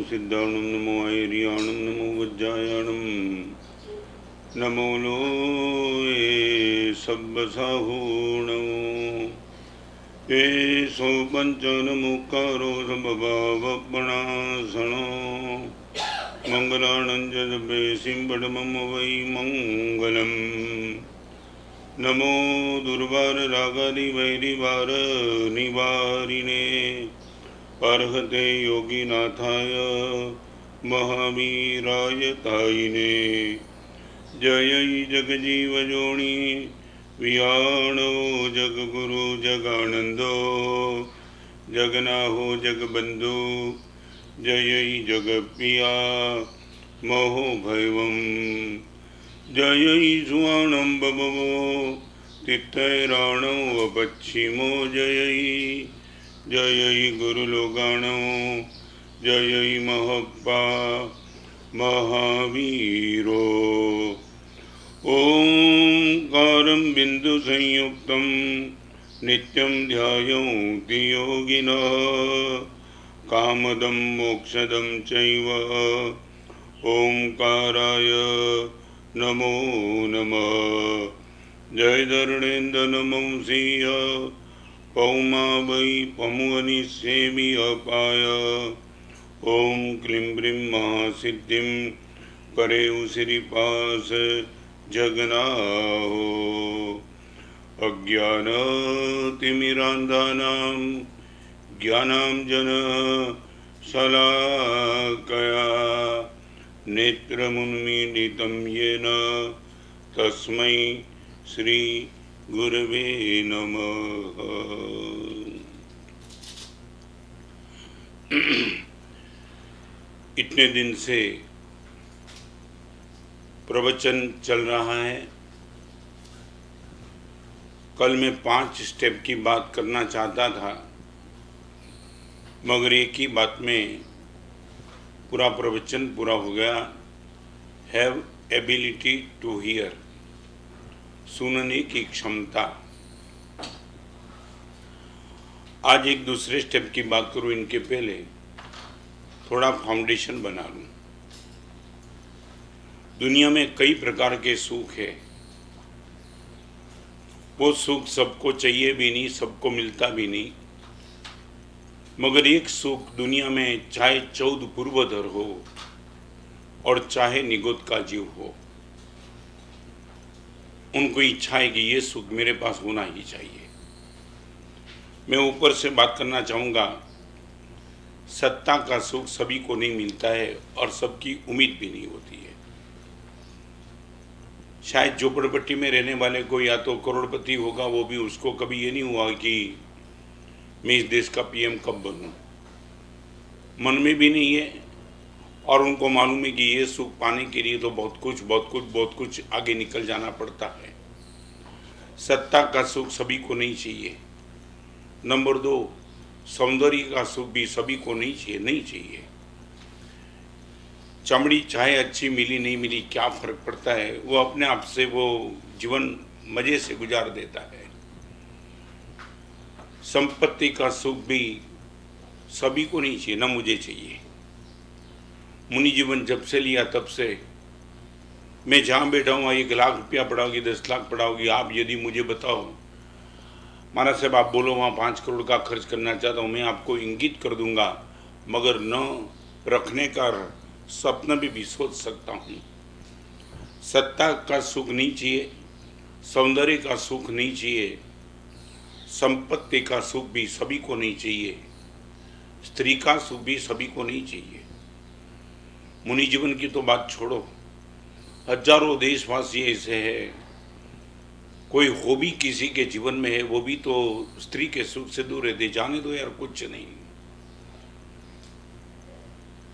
सिद्धाणं नमो ऐर्याणं नमो वज्रायाणं नमो लोये सब्बसाहूणो ये सौ पंचनमुखारो समभावपणासनो मंगलानंजपे सिंबडमम वै मंगलम् नमो दुर्वार रागादि वैरिवार निवारिणे अर्हते योगीनाथाय महावीराय तायिने जय जगजीवजोनि वियाणो जगगुरु जगानंदो जगनाहो जगबंधु जय जगप्रिया महो भैवम जय सुवाणं बभवो तिथैराणो अपच्छिमो जय जय गुरुलोगाणो जय महप्पा महावीरो ओंकारं बिंदु संयुक्तं नित्यं ध्यायन्ति योगिनः कामदं मोक्षदं चैव ओंकाराय नमो नमः जय धरणेन्द्र नमंसीय पौमा वै पमुवनिसेमि अपाय ओम क्लीं ब्रीं महासिद्धिं करे उसिरिपास जगन्नाहो अज्ञानतिमिरान्धानां ज्ञानाञ्जन शलाकया नेत्रमुन्मीलितं येन तस्मै श्री गुरवे नमः। इतने दिन से प्रवचन चल रहा है। कल मैं 5 स्टेप की बात करना चाहता था, मगर एक ही बात में पूरा प्रवचन पूरा हो गया। हैव एबिलिटी टू हियर, सुनने की क्षमता। आज एक दूसरे स्टेप की बात करूं, इनके पहले थोड़ा फाउंडेशन बना लूं। दुनिया में कई प्रकार के सुख है। वो सुख सबको चाहिए भी नहीं, सबको मिलता भी नहीं, मगर एक सुख दुनिया में चाहे 14 पूर्वधर हो और चाहे निगोद का जीव हो, उनको इच्छा है कि ये सुख मेरे पास होना ही चाहिए। मैं ऊपर से बात करना चाहूँगा, सत्ता का सुख सभी को नहीं मिलता है और सबकी उम्मीद भी नहीं होती है। शायद झोपड़पट्टी में रहने वाले को या तो करोड़पति होगा, वो भी उसको कभी ये नहीं हुआ कि मैं इस देश का पीएम कब बनूं, मन में भी नहीं है। और उनको मालूम है कि ये सुख पाने के लिए तो बहुत कुछ आगे निकल जाना पड़ता है। सत्ता का सुख सभी को नहीं चाहिए। नंबर 2, सौंदर्य का सुख भी सभी को नहीं चाहिए। चमड़ी चाहे अच्छी मिली नहीं मिली, क्या फर्क पड़ता है, वो अपने आप से वो जीवन मजे से गुजार देता है। संपत्ति का सुख भी सभी को नहीं चाहिए, ना मुझे चाहिए। मुनि जीवन जब से लिया तब से मैं जहाँ बैठा हूँ 1 लाख रुपया पड़ाओगी, 10 लाख पड़ाओगी, आप यदि मुझे बताओ महाराज साहब आप बोलो वहाँ 5 करोड़ का खर्च करना चाहता हूँ, मैं आपको इंगित कर दूंगा, मगर न रखने का सपना भी सोच सकता हूँ। सत्ता का सुख नहीं चाहिए, सौंदर्य का सुख नहीं चाहिए, संपत्ति का सुख भी सभी को नहीं चाहिए, स्त्री का सुख भी सभी को नहीं चाहिए। मुनि जीवन की तो बात छोड़ो, हजारों देशवासी ऐसे हैं, कोई हॉबी किसी के जीवन में है, वो भी तो स्त्री के सुख से दूर रहते। जाने दो यार, कुछ नहीं,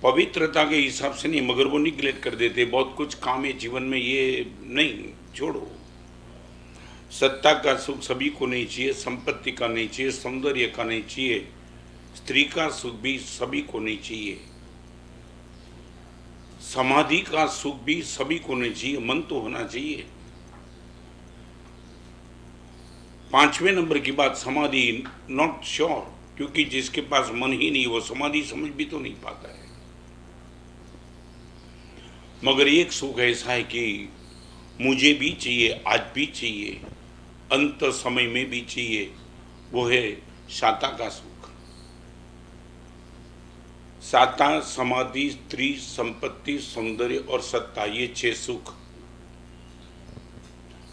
पवित्रता के हिसाब से नहीं, मगर वो निग्लेक्ट कर देते। बहुत कुछ काम है जीवन में, ये नहीं, छोड़ो। सत्ता का सुख सभी को नहीं चाहिए, संपत्ति का नहीं चाहिए, सौंदर्य का नहीं चाहिए, स्त्री का सुख भी सभी को नहीं चाहिए, समाधि का सुख भी सभी को नहीं चाहिए, मन तो होना चाहिए। 5वें नंबर की बात, समाधि नॉट श्योर, क्योंकि जिसके पास मन ही नहीं वो समाधि समझ भी तो नहीं पाता है। मगर एक सुख ऐसा है कि मुझे भी चाहिए, आज भी चाहिए, अंत समय में भी चाहिए, वो है शाता का सुख। साता, समाधि, स्त्री, संपत्ति, सौंदर्य और सत्ता, ये 6 सुख,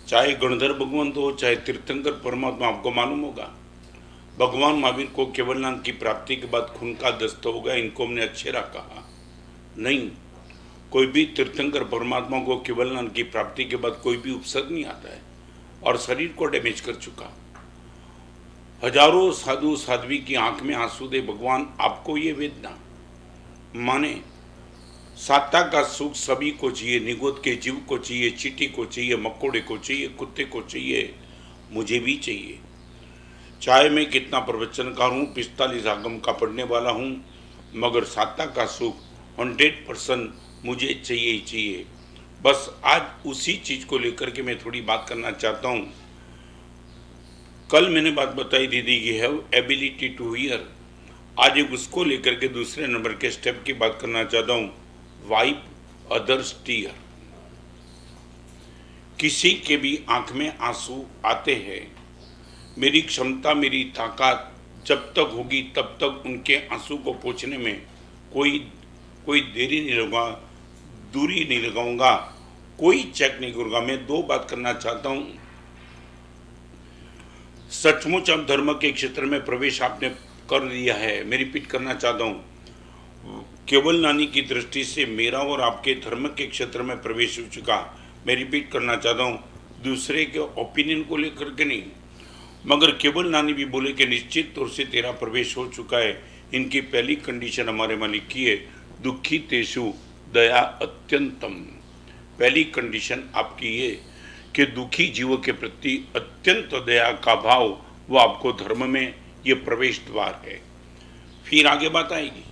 चाहे गणधर भगवंत हो चाहे तीर्थंकर परमात्मा, आपको मालूम होगा भगवान महावीर को केवल नाम की प्राप्ति के बाद खून का दस्त हो गया, इनको हमने अक्षरा कहा नहीं। कोई भी तीर्थंकर परमात्मा को केवल नाम की प्राप्ति के बाद कोई भी उपसर्ग नहीं आता है और शरीर को डैमेज कर चुका। हजारों साधु साध्वी की आंख में आंसू दे भगवान आपको ये वेदना माने। साता का सुख सभी को चाहिए, निगोद के जीव को चाहिए, चींटी को चाहिए, मकोड़े को चाहिए, कुत्ते को चाहिए, मुझे भी चाहिए। चाहे मैं कितना प्रवचनकार हूँ, 45 आगम का पढ़ने वाला हूँ, मगर साता का सुख 100% मुझे चाहिए ही चाहिए। बस आज उसी चीज को लेकर के मैं थोड़ी बात करना चाहता हूँ। कल मैंने बात बताई दीदी की हैव एबिलिटी टू हियर, आज एक उसको लेकर के दूसरे नंबर के स्टेप की बात करना चाहता हूँ, वाइप अदर्स टीयर। किसी के भी आंख में आंसू आते हैं, मेरी क्षमता मेरी ताकत जब तक होगी तब तक उनके आंसू को पोंछने में कोई देरी नहीं लगाऊंगा, दूरी नहीं लगाऊंगा, कोई चेक नहीं करूंगा। मैं 2 बात करना चाहता हूं। सचमुच अब धर्म के क्षेत्र में प्रवेश आपने कर दिया है, मैं रिपीट करना चाहता हूं, केवल नानी की दृष्टि से मेरा और आपके धर्म के क्षेत्र में प्रवेश हो चुका। मैं रिपीट करना चाहता हूं, दूसरे के ओपिनियन को लेकर के नहीं, मगर केवल नानी भी बोले कि निश्चित तौर से तेरा प्रवेश हो चुका है। इनकी पहली कंडीशन हमारे मालिक की है, दुखी तेषु दया अत्यंतम। पहली कंडीशन आपकी ये कि दुखी जीवों के प्रति अत्यंत दया का भाव, वो आपको धर्म में ये प्रवेश द्वार है। फिर आगे बात आएगी,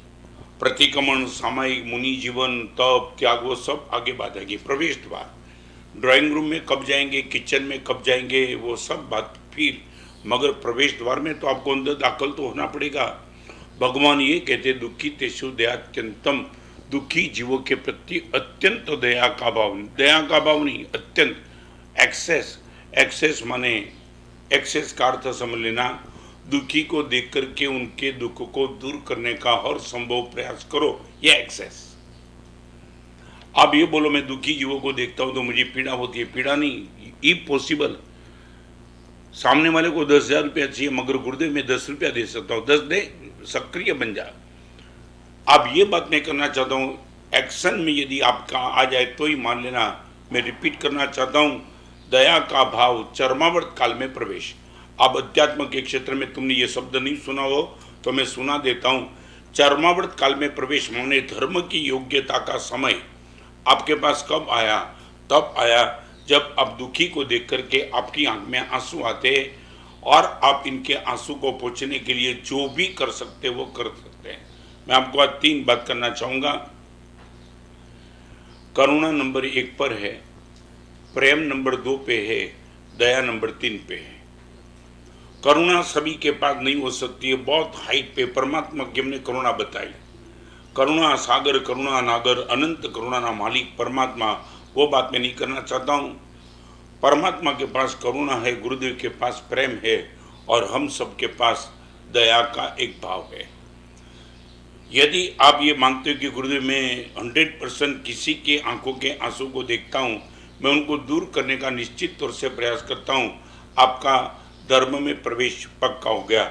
प्रतिक्रमण, सामायिक, मुनि जीवन, तप, त्याग, वो सब आगे बात आएगी। प्रवेश द्वार, ड्राइंग रूम में कब जाएंगे, किचन में कब जाएंगे, वो सब बात फिर, मगर प्रवेश द्वार में तो आपको अंदर दाखिल तो होना पड़ेगा। भगवान ये कहते दुखी तेषु दयात्यंतम, दुखी जीवों के प्रति अत्यंत दया का भाव, दया का भाव नहीं, अत्यंत, एक्सेस। एक्सेस माने एक्सेस का अर्थ समझ लेना, दुखी को देख करके उनके दुख को दूर करने का हर संभव प्रयास करो, यह एक्सेस। आप ये बोलो मैं दुखी जीवों को देखता हूं तो मुझे पीड़ा होती है, पीड़ा नहीं, इम्पॉसिबल। सामने वाले को 10,000 रुपया चाहिए, मगर गुरुदेव में 10 रुपया दे सकता हूँ, 10 दे, सक्रिय बन जा। अब ये बात मैं करना चाहता हूँ, एक्शन में यदि आपका आ जाए तो ही मान लेना। मैं रिपीट करना चाहता हूँ, दया का भाव, चरमावर्त काल में प्रवेश। अब अध्यात्म के क्षेत्र में तुमने ये शब्द नहीं सुना हो तो मैं सुना देता हूँ। चरमावर्त काल में प्रवेश माने धर्म की योग्यता का समय आपके पास कब आया? तब आया जब आप दुखी को देख करके आपकी आंख में आंसू आते और आप इनके आंसू को पोंछने के लिए जो भी कर सकते वो कर सकते हैं। मैं आपको आज 3 बात करना चाहूंगा। करुणा नंबर 1 पर है, प्रेम नंबर 2 पे है, दया नंबर 3 पे है। करुणा सभी के पास नहीं हो सकती है, बहुत हाइट पे परमात्मा की हमने करुणा बताई। करुणा सागर, करुणा नागर, अनंत करुणा ना मालिक परमात्मा, वो बात मैं नहीं करना चाहता हूँ। परमात्मा के पास करुणा है, गुरुदेव के पास प्रेम है और हम सब के पास दया का एक भाव है। यदि आप ये मानते हो कि गुरुदेव मैं 100% किसी के आंखों के आंसू को देखता हूँ, मैं उनको दूर करने का निश्चित तौर से प्रयास करता हूँ, आपका धर्म में प्रवेश पक्का हो गया।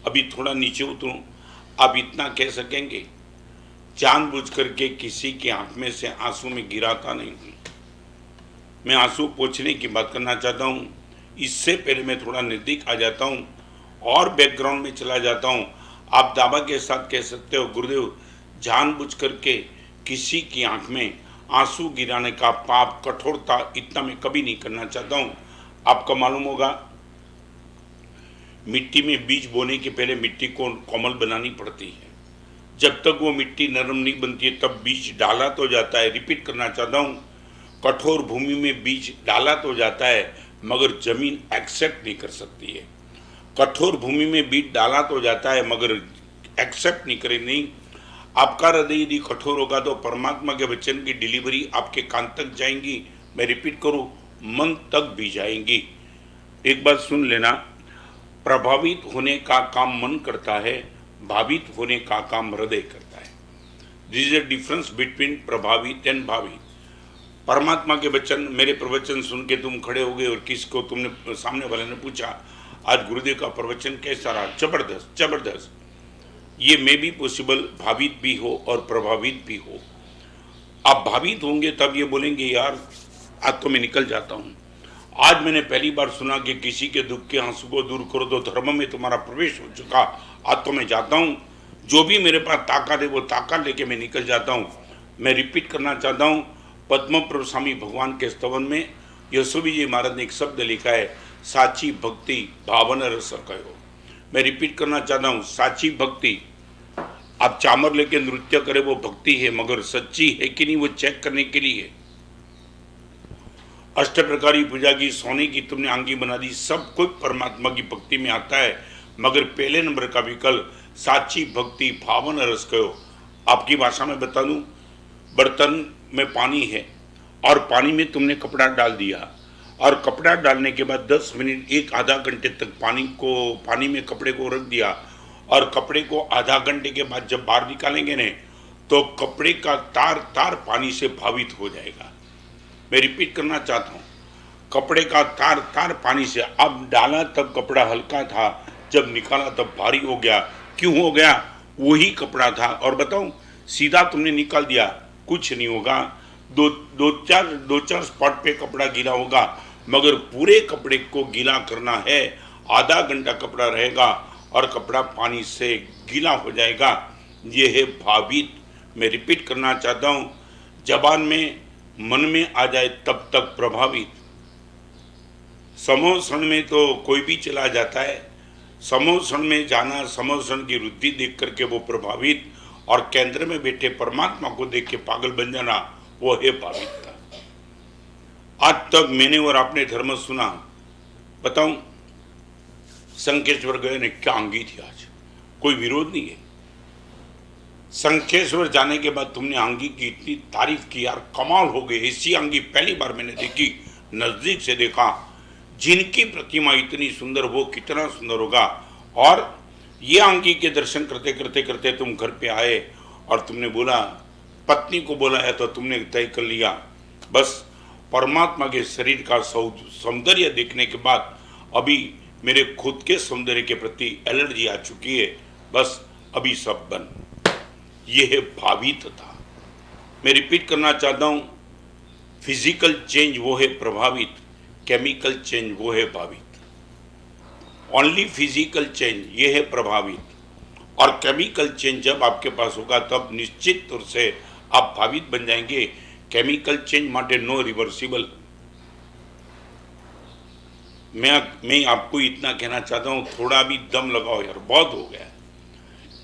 अभी थोड़ा नीचे उतरूं, आप इतना कह सकेंगे, जानबूझ करके किसी के आंख में से आंसू में गिराता नहीं हूँ। मैं आंसू पोंछने की बात करना चाहता हूँ। इससे पहले मैं थोड़ा नज़दीक आ जाता हूँ और बैकग्राउंड में चला जाता हूँ। आप दावा के साथ कह सकते हो गुरुदेव जानबूझ करके किसी की आंख में आंसू गिराने का पाप, कठोरता, इतना मैं कभी नहीं करना चाहता हूँ। आपको मालूम होगा मिट्टी में बीज बोने के पहले मिट्टी को कोमल बनानी पड़ती है। जब तक वो मिट्टी नरम नहीं बनती है तब बीज डाला तो जाता है। रिपीट करना चाहता हूँ, कठोर भूमि में बीज डाला तो जाता है मगर जमीन एक्सेप्ट नहीं कर सकती है। कठोर भूमि में बीज डाला तो जाता है मगर एक्सेप्ट नहीं करे नहीं। आपका हृदय यदि कठोर होगा तो परमात्मा के वचन की डिलीवरी आपके कान तक जाएंगी, मैं रिपीट करूं, मन तक भी जाएंगी। एक बात सुन लेना, प्रभावित होने का काम मन करता है, भावित होने का काम हृदय करता है। This is a difference between प्रभावित एंड भावित। परमात्मा के वचन, मेरे प्रवचन सुन के तुम खड़े हो गए और किसको तुमने सामने वाले ने पूछा आज गुरुदेव का प्रवचन कैसा रहा, जबरदस्त जबरदस्त। ये मे भी पॉसिबल भावित भी हो और प्रभावित भी हो। आप भावित होंगे तब ये बोलेंगे यार आज तो मैं निकल जाता हूँ। आज मैंने पहली बार सुना कि किसी के दुख के आंसू को दूर करो तो धर्म में तुम्हारा प्रवेश हो चुका, आज तो मैं जाता हूँ। जो भी मेरे पास ताकत है वो ताकत लेके मैं निकल जाता हूँ। मैं रिपीट करना चाहता हूँ, पद्म प्रभु स्वामी भगवान के स्तवन में यशोवी जी महाराज ने एक शब्द लिखा है, साची भक्ति भावन रस कहो। मैं रिपीट करना चाहता हूँ, साची भक्ति, आप चामर लेके नृत्य करें वो भक्ति है, मगर सच्ची है कि नहीं वो चेक करने के लिए। अष्ट प्रकारी पूजा की, सोने की तुमने आंगी बना दी, सब कुछ परमात्मा की भक्ति में आता है, मगर पहले नंबर का विकल्प साची भक्ति भावन रस कहो। आपकी भाषा में बता दूं, बर्तन में पानी है और पानी में तुमने कपड़ा डाल दिया और कपड़ा डालने के बाद 10 मिनट एक आधा घंटे तक पानी में कपड़े को रख दिया और कपड़े को आधा घंटे के बाद जब बाहर निकालेंगे ने तो कपड़े का तार तार पानी से भावित हो जाएगा। मैं रिपीट करना चाहता हूँ, कपड़े का तार तार पानी से, अब डाला तब कपड़ा हल्का था, जब निकाला तब भारी हो गया। क्यों हो गया? वही कपड़ा था। और बताऊं, सीधा तुमने निकाल दिया कुछ नहीं होगा, दो चार स्पॉट पे कपड़ा गीला होगा, मगर पूरे कपड़े को गीला करना है, आधा घंटा कपड़ा रहेगा और कपड़ा पानी से गीला हो जाएगा। ये है भावित। मैं रिपीट करना चाहता हूँ, जबान में मन में आ जाए तब तक प्रभावित। समोषण में तो कोई भी चला जाता है, समोषण में जाना, समोषण की वृद्धि देख करके वो प्रभावित, और केंद्र में बैठे परमात्मा को देख के पागल बन जाना, वो है भाविकता। आज तक मैंने और आपने धर्म सुना, बताऊं संकेश्वर गए ने क्या अंगी थी, आज कोई विरोध नहीं है। संकेश्वर जाने के बाद तुमने अंगी की इतनी तारीफ की, यार कमाल हो गई, ऐसी अंगी पहली बार मैंने देखी, नजदीक से देखा। जिनकी प्रतिमा इतनी सुंदर वो कितना सुंदर होगा। और ये अंगी के दर्शन करते करते करते तुम घर पे आए और तुमने बोला, पत्नी को बोला है तो तुमने तय कर लिया, बस परमात्मा के शरीर का सौंदर्य देखने के बाद अभी मेरे खुद के सौंदर्य के प्रति एलर्जी आ चुकी है, बस अभी सब बंद। ये है भावितता। मैं रिपीट करना चाहता हूँ, फिजिकल चेंज वो है प्रभावित, केमिकल चेंज वो है भावित। ओनली फिजिकल चेंज ये है प्रभावित, और केमिकल चेंज जब आपके पास होगा तब निश्चित तौर से आप भावित बन जाएंगे। केमिकल चेंज माटे नो रिवर्सिबल। मैं आपको इतना कहना चाहता हूँ, थोड़ा भी दम लगाओ यार, बहुत हो गया।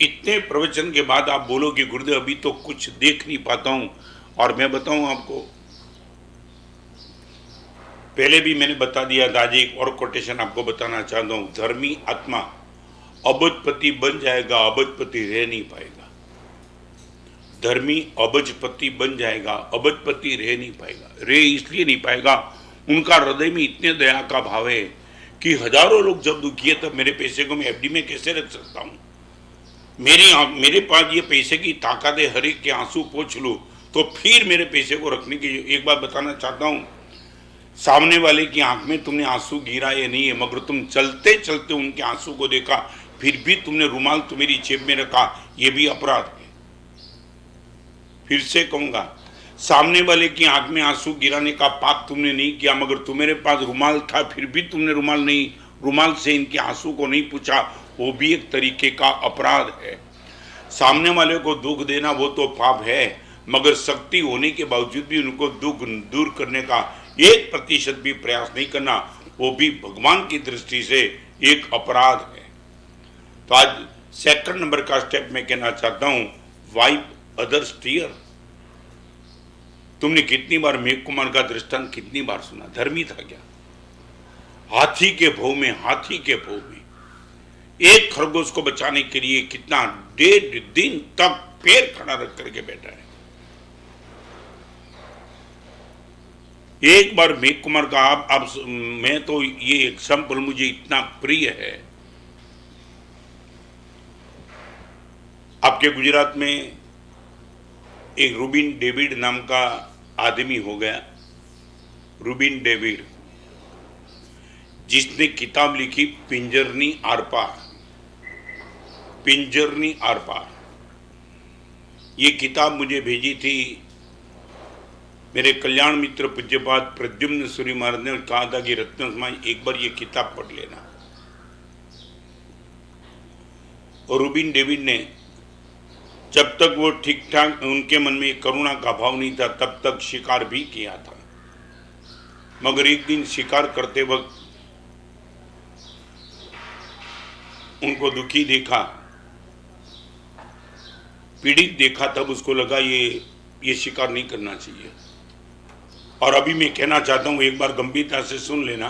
इतने प्रवचन के बाद आप बोलो कि गुरुदेव अभी तो कुछ देख नहीं पाता हूँ। और मैं बताऊँ आपको, पहले भी मैंने बता दिया था, आज एक और कोटेशन आपको बताना चाहता हूँ। धर्मी आत्मा अबजपति बन जाएगा, अबजपति रह नहीं पाएगा। धर्मी अबजपति बन जाएगा, अबजपति रह नहीं पाएगा। रह इसलिए नहीं पाएगा, उनका हृदय में इतने दया का भाव है कि हजारों लोग जब दुखी है तब मेरे पैसे को मैं एफडी में कैसे रख सकता हूँ। मेरे पास ये पैसे की ताकत है, हर एक के आंसू पोंछ लूँ तो फिर मेरे पैसे को रखने की। एक बात बताना चाहता हूँ, सामने वाले की आंख में तुमने आंसू गिरा ये नहीं है, मगर तुम चलते चलते उनके आंसू को देखा, फिर भी तुमने रुमाल तुम्हारी जेब में रखा, ये भी अपराध है। फिर से कहूंगा, सामने वाले की आंख में आंसू गिराने का पाप तुमने नहीं किया, मगर तुम्हारे पास रुमाल था फिर भी तुमने रुमाल से इनके आंसू को नहीं पूछा, वो भी एक तरीके का अपराध है। सामने वाले को दुख देना वो तो पाप है, मगर शक्ति होने के बावजूद भी उनको दुख दूर करने का 1% भी प्रयास नहीं करना, वो भी भगवान की दृष्टि से एक अपराध है। तो आज सेकंड नंबर का स्टेप मैं कहना चाहता हूं, वाइप अदर्स टीयर। तुमने कितनी बार मेघ कुमार का दृष्टांत कितनी बार सुना? धर्मी था क्या? हाथी के भौं में एक खरगोश को बचाने के लिए कितना 1.5 दिन तक पैर खड़ा रख करके बैठा है। एक बार मेघ कुमार का आप मैं तो ये एग्जाम्पल मुझे इतना प्रिय है। आपके गुजरात में एक रूबिन डेविड नाम का आदमी हो गया, रूबिन डेविड, जिसने किताब लिखी पिंजरनी आर पार, पिंजरनी आर पार। ये किताब मुझे भेजी थी मेरे कल्याण मित्र पूज्यपाद प्रद्युम्न सूरी महाराज ने, कहा था कि रत्न समाज एक बार ये किताब पढ़ लेना। और रूबिन डेविड ने, जब तक वो ठीक ठाक उनके मन में करुणा का भाव नहीं था तब तक शिकार भी किया था, मगर एक दिन शिकार करते वक्त उनको दुखी देखा, पीड़ित देखा, तब उसको लगा ये शिकार नहीं करना चाहिए। और अभी मैं कहना चाहता हूं, एक बार गंभीरता से सुन लेना।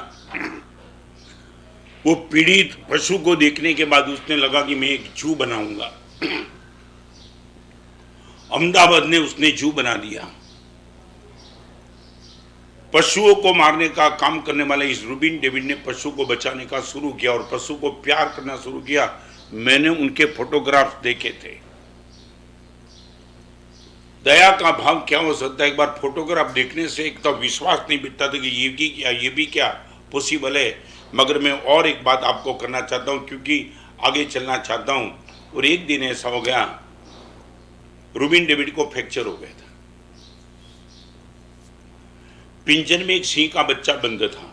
वो पीड़ित पशु को देखने के बाद उसने लगा कि मैं एक जू बनाऊंगा। अहमदाबाद ने उसने जू बना दिया। पशुओं को मारने का काम करने वाले इस रूबिन डेविड ने पशु को बचाने का शुरू किया और पशु को प्यार करना शुरू किया। मैंने उनके फोटोग्राफ्स देखे थे। दया का भाव क्या हो सकता है, एक बार फोटोग्राफ देखने से एक तो विश्वास नहीं बिकता था कि ये भी क्या पॉसिबल है। मगर मैं और एक बात आपको करना चाहता हूं, क्योंकि आगे चलना चाहता हूं। और एक दिन ऐसा हो गया, रूबिन डेविड को फ्रैक्चर हो गया था। पिंजर में एक सिंह का बच्चा बंद था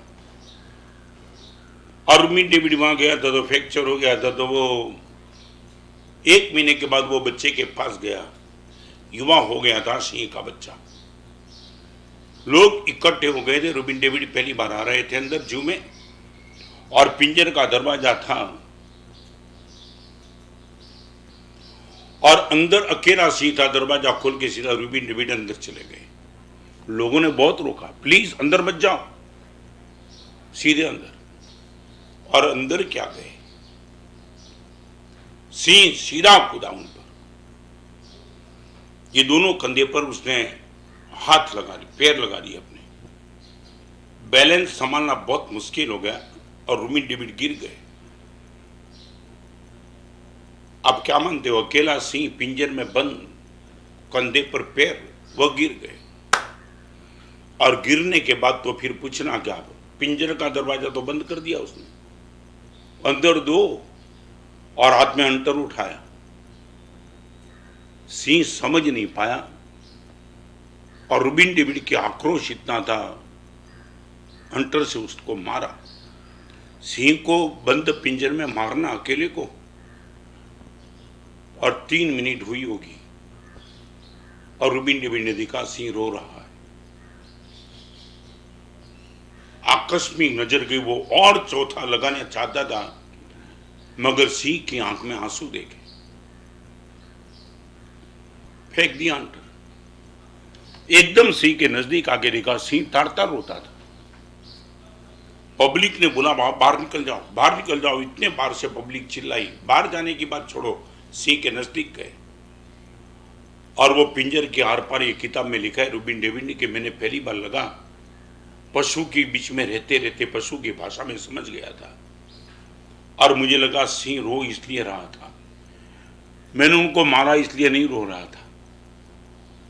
और रूबिन डेविड वहां गया था तो फ्रैक्चर हो गया था। तो वो 1 महीने के बाद वो बच्चे के पास गया, युवा हो गया था सिंह का बच्चा। लोग इकट्ठे हो गए थे। रूबिन डेविड पहली बार आ रहे थे अंदर जू में, और पिंजर का दरवाजा था और अंदर अकेला सिंह था। दरवाजा खोल के सीधा रूबिन डेविड अंदर चले गए। लोगों ने बहुत रोका, प्लीज अंदर मत जाओ, सीधे अंदर। और अंदर क्या गए, सिंह सीधा कूदा उन पर। ये दोनों कंधे पर उसने हाथ लगा लिए, पैर लगा दिए अपने। बैलेंस संभालना बहुत मुश्किल हो गया और रूबिन डेविड गिर गए। आप क्या मानते हो, अकेला सिंह पिंजर में बंद, कंधे पर पैर, वह गिर गए। और गिरने के बाद तो फिर पूछना क्या, पिंजर का दरवाजा तो बंद कर दिया उसने, अंदर दो, और हाथ में हंटर उठाया। सिंह समझ नहीं पाया और रूबिन डेविड की आक्रोश इतना था, हंटर से उसको मारा। सिंह को बंद पिंजर में मारना अकेले को, और 3 मिनट हुई होगी और रूबिन डेविड ने देखा सिंह रो रहा है। आकस्मिक नजर गई, वो और चौथा लगाना चाहता था मगर सिंह की आंख में आंसू देखे, फेंक दिया हंटर। एकदम सिंह के नजदीक आके देखा, सिंह तार-तार रोता था। पब्लिक ने बोला बाहर निकल जाओ, बाहर निकल जाओ। इतने बार से पब्लिक चिल्लाई। बाहर जाने की बात छोड़ो, सिंह के नजदीक गए और वो पिंजर के आर पार, ये किताब में लिखा है रूबिन डेविड ने कि मैंने पहली बार लगा पशु के बीच में रहते रहते पशु की भाषा में समझ गया था। और मुझे लगा सिंह रो इसलिए रहा था, मैंने उनको मारा इसलिए नहीं रो रहा था।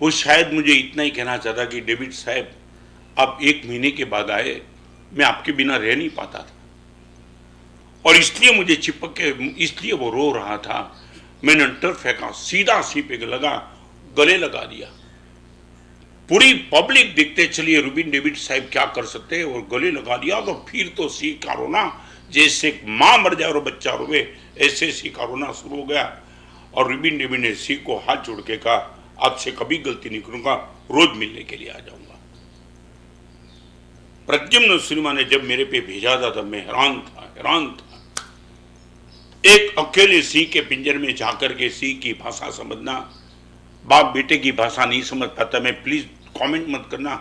वो शायद मुझे इतना ही कहना चाहता कि डेविड साहब, आप 1 महीने के बाद आए, मैं आपके बिना रह नहीं पाता था और इसलिए मुझे चिपक के, इसलिए वो रो रहा था। मैंने हंटर फेंका, सीधा सिंह पे लगा, गले लगा दिया। पूरी पब्लिक देखते चलिए रूबिन डेविड साहब क्या कर सकते हैं, और गले लगा दिया। तो फिर तो सिंह का रोना, जैसे माँ मर जाए और बच्चा रोवे, ऐसे सिंह का रोना शुरू हो गया। और रूबिन डेविड ने सिंह को हाथ जोड़ के कहा, आपसे कभी गलती नहीं करूंगा, रोज मिलने के लिए आ जाऊंगा। प्रद्युम्न सिन्हा ने जब मेरे पे भेजा था तब मैं हैरान था। एक अकेले सिंह के पिंजर में जाकर के सिंह की भाषा समझना, बाप बेटे की भाषा नहीं समझ पाता। मैं प्लीज कमेंट मत करना,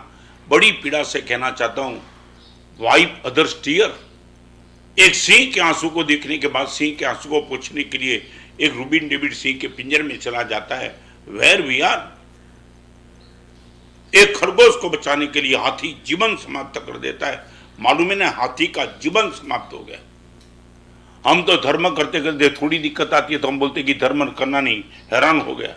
बड़ी पीड़ा से कहना चाहता हूं, वाइप अदर्स टीयर। एक सिंह के आंसू को देखने के बाद सिंह के आंसू को पोंछने के लिए एक रूबिन डेविड सिंह के पिंजर में चला जाता है, वेयर वी आर। एक खरगोश को बचाने के लिए हाथी जीवन समाप्त कर देता है। मालूम है ना, हाथी का जीवन समाप्त हो गया। हम तो धर्म करते करते थोड़ी दिक्कत आती है तो हम बोलते कि धर्म करना नहीं, हैरान हो गया।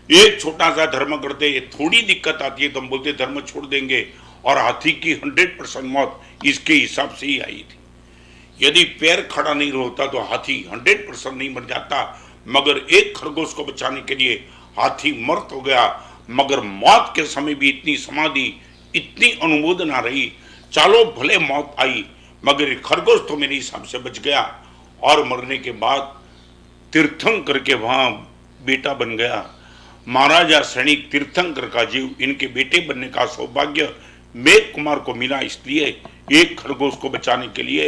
एक छोटा सा धर्म करते थोड़ी दिक्कत आती है तो हम बोलते धर्म छोड़ देंगे। और हाथी की 100% मौत इसके हिसाब से ही आई थी। यदि पैर खड़ा नहीं होता तो हाथी 100% नहीं मर जाता, मगर एक खरगोश को बचाने के लिए हाथी मर्त हो गया। मगर मौत के समय भी इतनी समाधि, इतनी अनुमोदना रही। चलो भले मौत आई, मगर खरगोश तो मेरे हिसाब से बच गया। और मरने के बाद तीर्थंकर के वहां बेटा बन गया। महाराजा सैनिक तीर्थंकर का जीव इनके बेटे बनने का सौभाग्य मेघ कुमार को मिला। इसलिए एक खरगोश को बचाने के लिए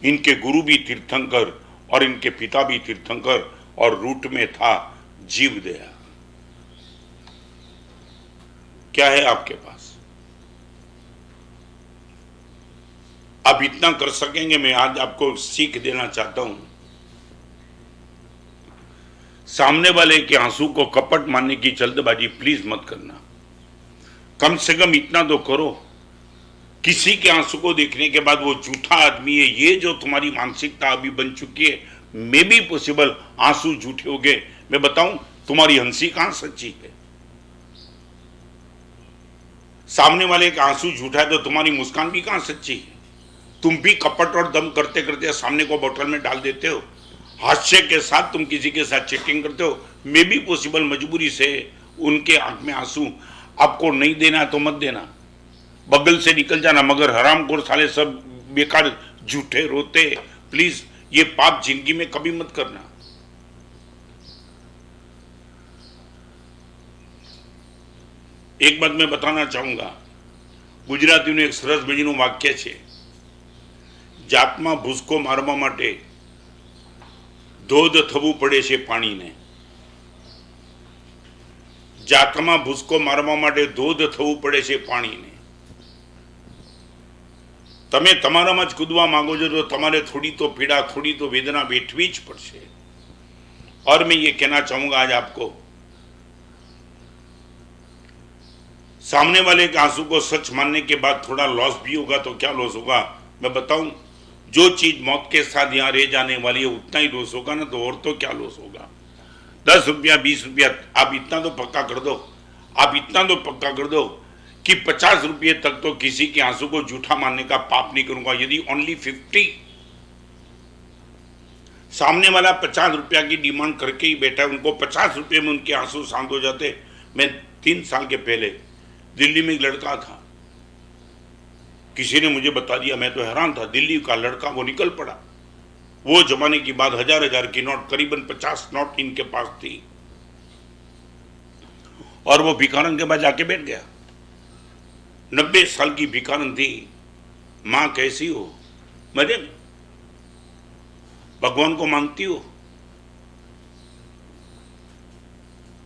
इनके गुरु भी तीर्थंकर और इनके पिता भी तीर्थंकर, और रूट में था जीवदया। क्या है आपके पास? आप इतना कर सकेंगे? मैं आज आपको सीख देना चाहता हूं। सामने वाले के आंसू को कपट मानने की जल्दबाजी प्लीज मत करना। कम से कम इतना तो करो, किसी के आंसू को देखने के बाद वो झूठा आदमी है, ये जो तुम्हारी मानसिकता अभी बन चुकी है, मे बी पॉसिबल आंसू झूठे हो गए। मैं बताऊं, तुम्हारी हंसी कहां सच्ची है? सामने वाले का आंसू झूठा है तो तुम्हारी मुस्कान भी कहां सच्ची है? तुम भी कपट और दम करते करते सामने को बोतल में डाल देते हो। हास्य के साथ तुम किसी के साथ चीटिंग करते हो। मे बी पॉसिबल मजबूरी से उनके आंख में आंसू आपको नहीं देना तो मत देना, बगल से निकल जाना, मगर हरामखोर साले सब बेकार झूठे रोते। प्लीज ये पाप जिंदगी में कभी मत करना। एक बात मैं बताना चाहूंगा, गुजरातीનું એક સરસ મજાનું વાક્ય છે, જાતમાં ભૂસકો મારવા માટે ધોધ થવું પડે છે પાણીને। જાતમાં ભૂસકો મારવા માટે ધોધ થવું પડે છે પાણીને। તમે તમારામાં જ કૂદવા માંગો છો તો તમારે થોડી તો પીડા, થોડી तो वेदना वेठवी જ પડશે। और मैं ये कहना चाहूंगा आज आपको, सामने वाले के आंसू को सच मानने के बाद थोड़ा लॉस भी होगा तो क्या लॉस होगा मैं बताऊं? जो चीज मौत के साथ यहाँ रह जाने वाली है उतना ही लॉस होगा ना, तो और तो क्या लॉस होगा? 10 रुपया 20 रुपया आप इतना तो पक्का कर दो, आप इतना तो पक्का कर दो कि 50 रुपये तक तो किसी के आंसू को झूठा मानने का पाप नहीं करूंगा। यदि ओनली 50 सामने वाला 50 रुपया की डिमांड करके ही बैठा है, उनको 50 रुपये में उनके आंसू शांत हो जाते। मैं 3 साल के पहले दिल्ली में एक लड़का था, किसी ने मुझे बता दिया, मैं तो हैरान था। दिल्ली का लड़का वो निकल पड़ा। वो जमाने की बात, 1000 की नोट, करीबन 50 नोट इनके पास थी, और वो भिखारन के पास जाके बैठ गया। 90 साल की भिखारन थी। मां कैसी हो? मजे में। भगवान को मानती हो?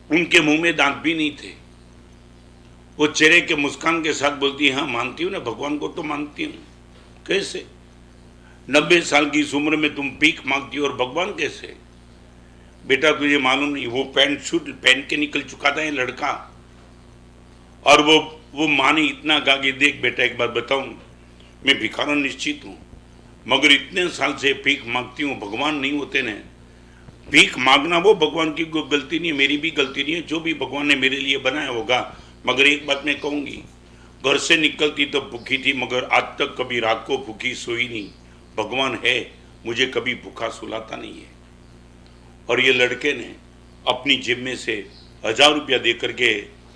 उनके मुंह में दांत भी नहीं थे। वो चेहरे के मुस्कान के साथ बोलती है, हाँ मानती हूँ ना, भगवान को तो मानती हूँ। कैसे? 90 साल की इस उम्र में तुम भीख मांगती हो और भगवान कैसे? बेटा तुझे मालूम नहीं, वो पैंट शूट पहन के निकल चुका था ये लड़का, और वो माँ ने इतना कहा कि देख बेटा एक बात बताऊं, मैं भिखारन निश्चित हूँ, मगर इतने साल से भीख मांगती हूँ, भगवान नहीं होते न। भीख मांगना वो भगवान की गलती नहीं है, मेरी भी गलती नहीं है, जो भी भगवान ने मेरे लिए बनाया होगा। मगर एक बात मैं कहूँगी, घर से निकलती तो भूखी थी, मगर आज तक कभी रात को भूखी सोई नहीं। भगवान है, मुझे कभी भूखा सुलाता नहीं है। और ये लड़के ने अपनी जेब में से 1000 रुपया दे करके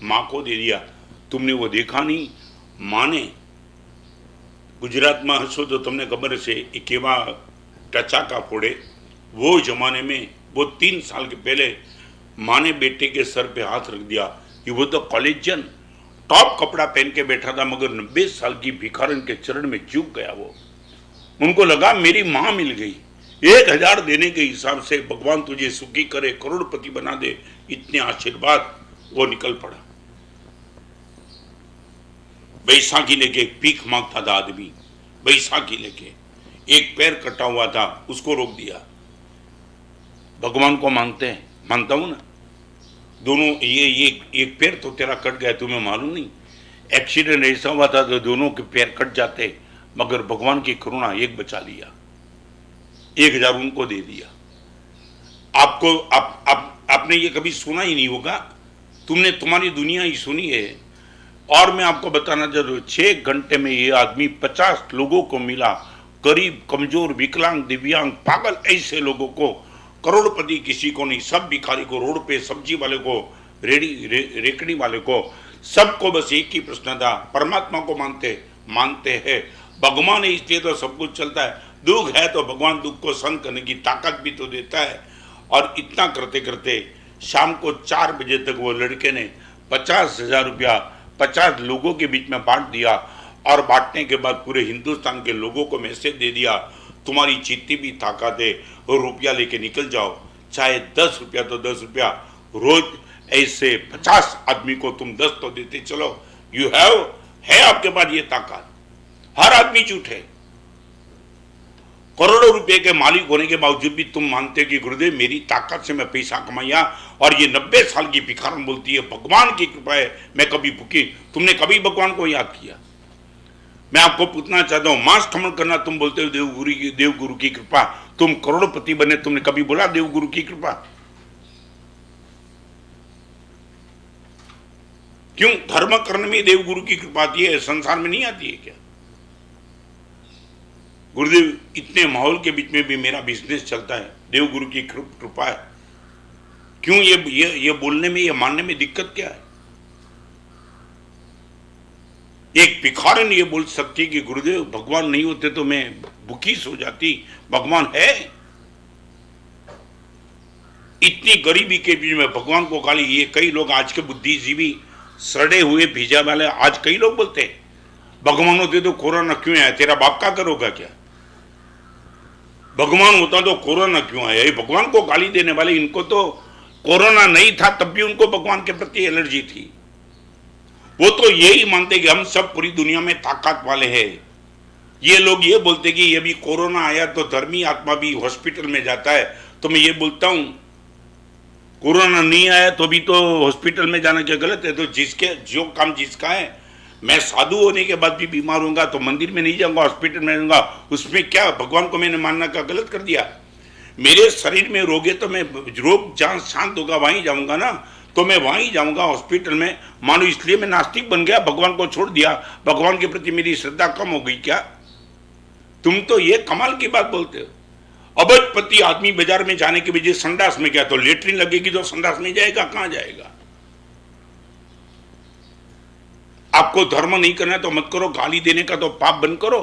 माँ को दे दिया। तुमने वो देखा नहीं? माँ ने गुजरात में हसो तो तुमने खबर से केवा टचाका फोड़े। वो जमाने में, वो 3 साल के पहले माँ ने बेटे के सर पे हाथ रख दिया कि वो तो कॉलेजियन टॉप कपड़ा पहन के बैठा था, मगर 90 साल की भिखारन के चरण में झुक गया। वो उनको लगा मेरी माँ मिल गई। 1000 देने के हिसाब से भगवान तुझे सुखी करे, करोड़पति बना दे, इतने आशीर्वाद। वो निकल पड़ा। बैसाखी लेके भीख मांगता था आदमी, बैसाखी लेके, एक पैर कटा हुआ था, उसको रोक दिया। भगवान को मानते हैं, मानता हूं ना। दोनों ये एक पैर तो तेरा कट गया, तुम्हें मालूम नहीं? एक्सीडेंट ऐसा हुआ था तो दोनों के पैर कट जाते, मगर भगवान की करुणा एक बचा लिया, 1,000 उनको दे दिया। आपको आपने ये कभी सुना ही नहीं होगा, तुमने तुम्हारी दुनिया ही सुनी है। और मैं आपको बताना चाहता हूँ, 6 घंटे में ये आदमी 50 लोगों को मिला, गरीब, कमजोर, विकलांग, दिव्यांग, पागल, ऐसे लोगों को, करोड़पति किसी को नहीं, सब भिखारी को, रोड पे सब्जी वाले को, रेकड़ी वाले को, सबको बस एक ही प्रश्न था, परमात्मा को मानते हैं, भगवान है इसलिए तो सब कुछ चलता है, दुख है तो भगवान दुख को सहन करने की ताकत भी तो देता है। और इतना करते करते शाम को 4 बजे तक वो लड़के ने 50,000 रुपया 50 लोगों के बीच में बांट दिया। और बांटने के बाद पूरे हिंदुस्तान के लोगों को मैसेज दे दिया, तुम्हारी जितनी भी ताकत है वो रुपया लेके निकल जाओ, चाहे 10 रुपया तो 10 रुपया, रोज ऐसे 50 आदमी को तुम 10 तो देते चलो। यू हैव, है आपके पास ये ताकत। हर आदमी झूठ है। करोड़ों रुपए के मालिक होने के बावजूद भी तुम मानते हो कि गुरुदेव मेरी ताकत से मैं पैसा कमाया, और ये 90 साल की भिखारन बोलती है भगवान की कृपा है मैं कभी भूखी। तुमने कभी भगवान को याद किया? मैं आपको पूछना चाहता हूं, मांस खमन करना तुम बोलते हो देव गुरु की कृपा, तुम करोड़पति बने, तुमने कभी बोला देव गुरु की कृपा? क्यों? धर्म करने में देव गुरु की कृपा आती है, संसार में नहीं आती है क्या? गुरुदेव इतने माहौल के बीच में भी मेरा बिजनेस चलता है, देव गुरु की कृपा है। क्यों ये बोलने में, ये मानने में दिक्कत क्या है? एक भिखारन ये बोल सकती कि गुरुदेव भगवान नहीं होते तो मैं भूखी सो जाती, भगवान है। इतनी गरीबी के बीच में भगवान को गाली, ये कई लोग आज के बुद्धिजीवी सड़े हुए भेजा वाले आज कई लोग बोलते हैं भगवान होते तो कोरोना क्यों आया, तेरा बाप का करोगा क्या? भगवान होता तो कोरोना क्यों आया? ये भगवान को गाली देने वाले, इनको तो कोरोना नहीं था तब भी उनको भगवान के प्रति एलर्जी थी। वो तो यही मानते कि हम सब पूरी दुनिया में ताकत वाले हैं। ये लोग ये बोलते कि ये भी कोरोना आया तो धर्मी आत्मा भी हॉस्पिटल में जाता है, तो मैं ये बोलता हूं कोरोना नहीं आया तो भी तो हॉस्पिटल में जाना क्या गलत है? तो जिसके जो काम जिसका है, मैं साधु होने के बाद भी बीमार होऊंगा तो मंदिर में नहीं जाऊंगा, हॉस्पिटल में जाऊंगा, उसमें क्या भगवान को मैंने मानना का गलत कर दिया? मेरे शरीर में रोग है तो मैं रोग जहां शांत होगा वहीं जाऊंगा ना, तो मैं वहीं जाऊंगा हॉस्पिटल में। मानो इसलिए मैं नास्तिक बन गया, भगवान को छोड़ दिया, भगवान के प्रति मेरी श्रद्धा कम हो गई क्या? तुम तो ये कमाल की बात बोलते हो। अबजपति आदमी बाजार में जाने के बजाय संडास में गया तो लेटरिन लगेगी तो संडास में जाएगा, कहां जाएगा? आपको धर्म नहीं करना है तो मत करो, गाली देने का तो पाप बंद करो।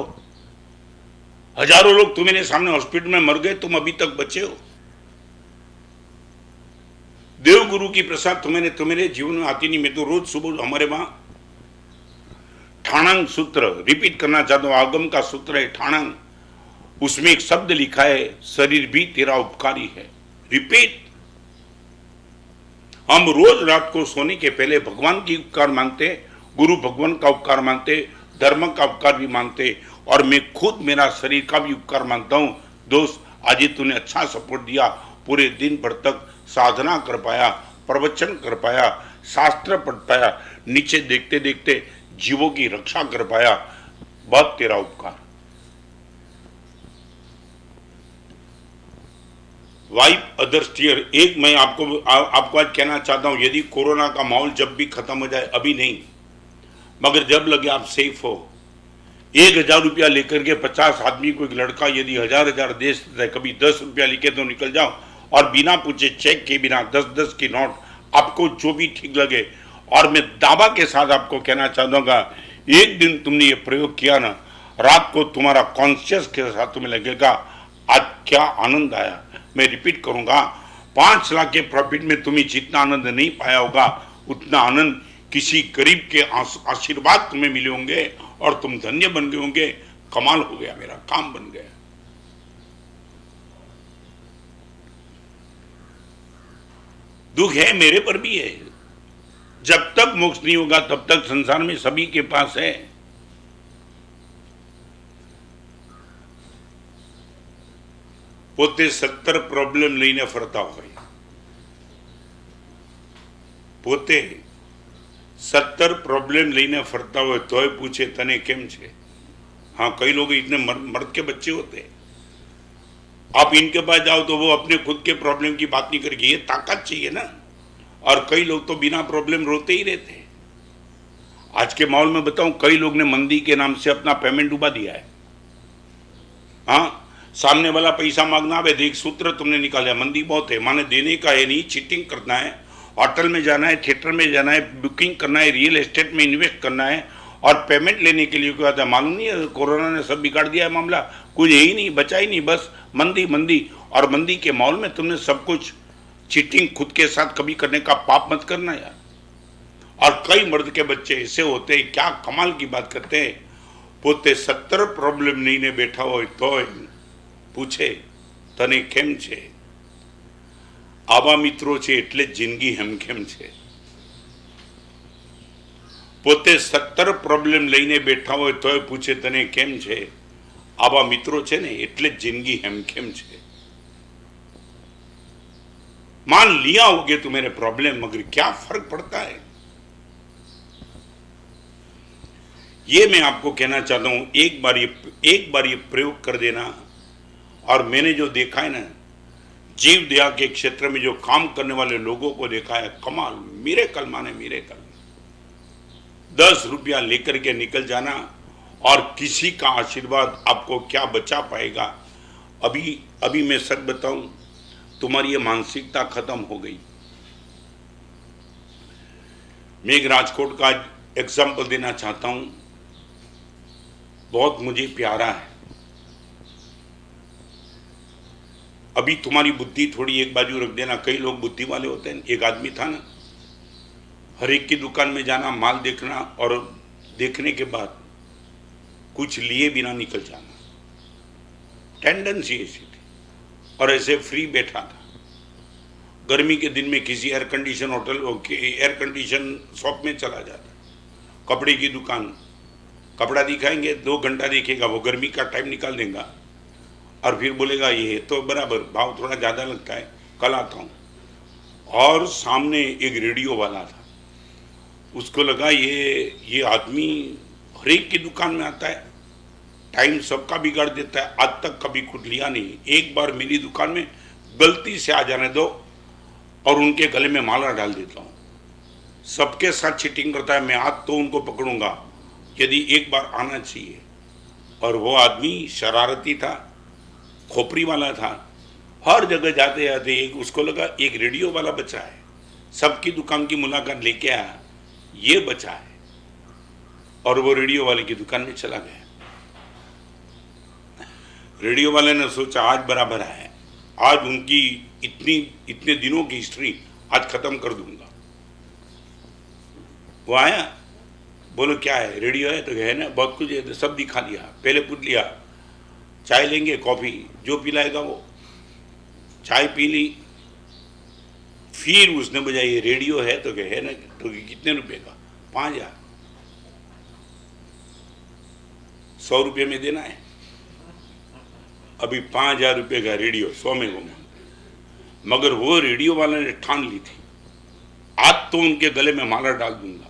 हजारों लोग तुम्हारे सामने हॉस्पिटल में मर गए, तुम अभी तक बचे हो। देव गुरु की प्रसाद तुम्हारे जीवन में आती नहीं। मैं तो रोज सुबह हमारे वहां ठाणंग सूत्र रिपीट करना चाहता हूं, आगम का सूत्र है ठाणंग, उसमें एक शब्द लिखा है शरीर भी तेरा उपकारी है। रिपीट। हम रोज रात को सोने के पहले भगवान की उपकार मांगते, गुरु भगवान का उपकार मांगते, धर्म का उपकार भी मांगते, और मैं खुद मेरा शरीर का भी उपकार मांगता हूं। दोस्त, आज ही तूने अच्छा सपोर्ट दिया, पूरे दिन भर तक साधना कर पाया, प्रवचन कर पाया, शास्त्र पढ़ पाया, नीचे देखते देखते जीवों की रक्षा कर पाया, बहुत तेरा उपकार। Wipe others tear. एक मैं आपको आज कहना चाहता हूं, यदि कोरोना का माहौल जब भी खत्म हो जाए, अभी नहीं मगर जब लगे आप सेफ हो, 1,000 रुपया लेकर के 50 आदमी को, एक लड़का यदि 1,000 दे सकता है, कभी 10 रुपया लिखे तो निकल जाओ, और बिना पूछे चेक के बिना 10-10 की नोट, आपको जो भी ठीक लगे। और मैं दावा के साथ आपको कहना चाहूंगा, एक दिन तुमने ये प्रयोग किया ना, रात को तुम्हारा कॉन्शियस के साथ तुम्हें लगेगा आज क्या आनंद आया। मैं रिपीट करूंगा, 5 लाख के प्रॉफिट में तुम्हें जितना आनंद नहीं पाया होगा, उतना आनंद किसी गरीब के आशीर्वाद तुम्हें मिले होंगे और तुम धन्य बन गए होंगे। कमाल हो गया, मेरा काम बन गया। दुख है, मेरे पर भी है। जब तक मोक्ष नहीं होगा तब तक संसार में सभी के पास है। પોતે 70 પ્રોબ્લેમ લઈને ફરતા હોય, પોતે 70 प्रॉब्लम लेने फरता हो तो पूछे तने केम छे। हाँ, कई लोग इतने मर्द के बच्चे होते हैं, आप इनके पास जाओ तो वो अपने खुद के प्रॉब्लम की बात नहीं करेंगे, ये ताकत चाहिए ना। और कई लोग तो बिना प्रॉब्लम रोते ही रहते हैं। आज के माहौल में बताऊं, कई लोग ने मंदी के नाम से अपना पेमेंट डुबा दिया है। हाँ, सामने वाला पैसा मांगना, अब देख सूत्र तुमने निकाला, मंदी बहुत है, माने देने का है नहीं, चीटिंग करना है, होटल में जाना है, थिएटर में जाना है, बुकिंग करना है, रियल एस्टेट में इन्वेस्ट करना है, और पेमेंट लेने के लिए क्या था मालूम नहीं है। कोरोना ने सब बिगाड़ दिया है मामला, कुछ है ही नहीं, बचा ही नहीं, बस मंदी मंदी। और मंदी के माहौल में तुमने सब कुछ चीटिंग खुद के साथ कभी करने का पाप मत करना यार। और कई मर्द के बच्चे ऐसे होते हैं, क्या कमाल की बात करते हैं, પોતે 70 प्रॉब्लम લઈને બેઠા હોય તોય પૂછે તને કેમ છે। આવા મિત્રો છે એટલે જિંદગી હેમખેમ છે। પોતે 70 प्रॉब्लम લઈને બેઠા હોય તોય પૂછે તને કેમ છે। આવા મિત્રો છે ને એટલે જિંદગી હેમખેમ છે। मान लिया होगे तो मेरे प्रॉब्लम, मगर क्या फर्क पड़ता है। ये मैं आपको कहना चाहता हूं, एक बार ये प्रयोग कर देना। और मैंने जो देखा है ना, जीव दया के क्षेत्र में जो काम करने वाले लोगों को देखा है, कमाल, मिरेकल माने मिरेकल। 10 रुपया लेकर के निकल जाना और किसी का आशीर्वाद आपको क्या बचा पाएगा। अभी मैं सच बताऊं, तुम्हारी ये मानसिकता खत्म हो गई। मैं एक राजकोट का एग्जाम्पल देना चाहता हूं, बहुत मुझे प्यारा है। अभी तुम्हारी बुद्धि थोड़ी एक बाजू रख देना, कई लोग बुद्धि वाले होते हैं। एक आदमी था ना, हर एक की दुकान में जाना, माल देखना, और देखने के बाद कुछ लिए बिना निकल जाना, टेंडेंसी ऐसी थी। और ऐसे फ्री बैठा था। गर्मी के दिन में किसी air condition hotel, air condition shop में चला जाता, कपड़े की दुकान, कपड़ा दिखाएंगे, 2 घंटा देखेगा, वो गर्मी का टाइम निकाल देगा और फिर बोलेगा ये तो बराबर, भाव थोड़ा ज़्यादा लगता है, कल आता हूँ। और सामने एक रेडियो वाला था, उसको लगा ये आदमी हर एक की दुकान में आता है, टाइम सबका बिगाड़ देता है, आज तक कभी खुद लिया नहीं, एक बार मेरी दुकान में गलती से आ जाने दो और उनके गले में माला डाल देता हूँ। सबके साथ चीटिंग करता है, मैं आज तो उनको पकड़ूंगा यदि एक बार आना चाहिए। और वो आदमी शरारती था, खोपड़ी वाला था, हर जगह जाते जाते उसको लगा एक रेडियो वाला बचा है, सबकी दुकान की मुलाकात लेके आया, ये बचा है, और वो रेडियो वाले की दुकान में चला गया। रेडियो वाले ने सोचा आज बराबर है, आज उनकी इतने दिनों की हिस्ट्री आज खत्म कर दूंगा। वो आया, बोलो क्या है, रेडियो है, तो है ना, बहुत कुछ है, तो सब दिखा दिया। पहले पूछ लिया चाय लेंगे, कॉफी, जो पिलाएगा वो। चाय पी ली, फिर उसने बोला ये रेडियो है, तो है ना, तो कितने रुपए का, 5000, 100 रुपये में देना है। अभी 5000 रुपये का रेडियो 100 में घूमा, मगर वो रेडियो वाले ने ठान ली थी आज तो उनके गले में माला डाल दूंगा।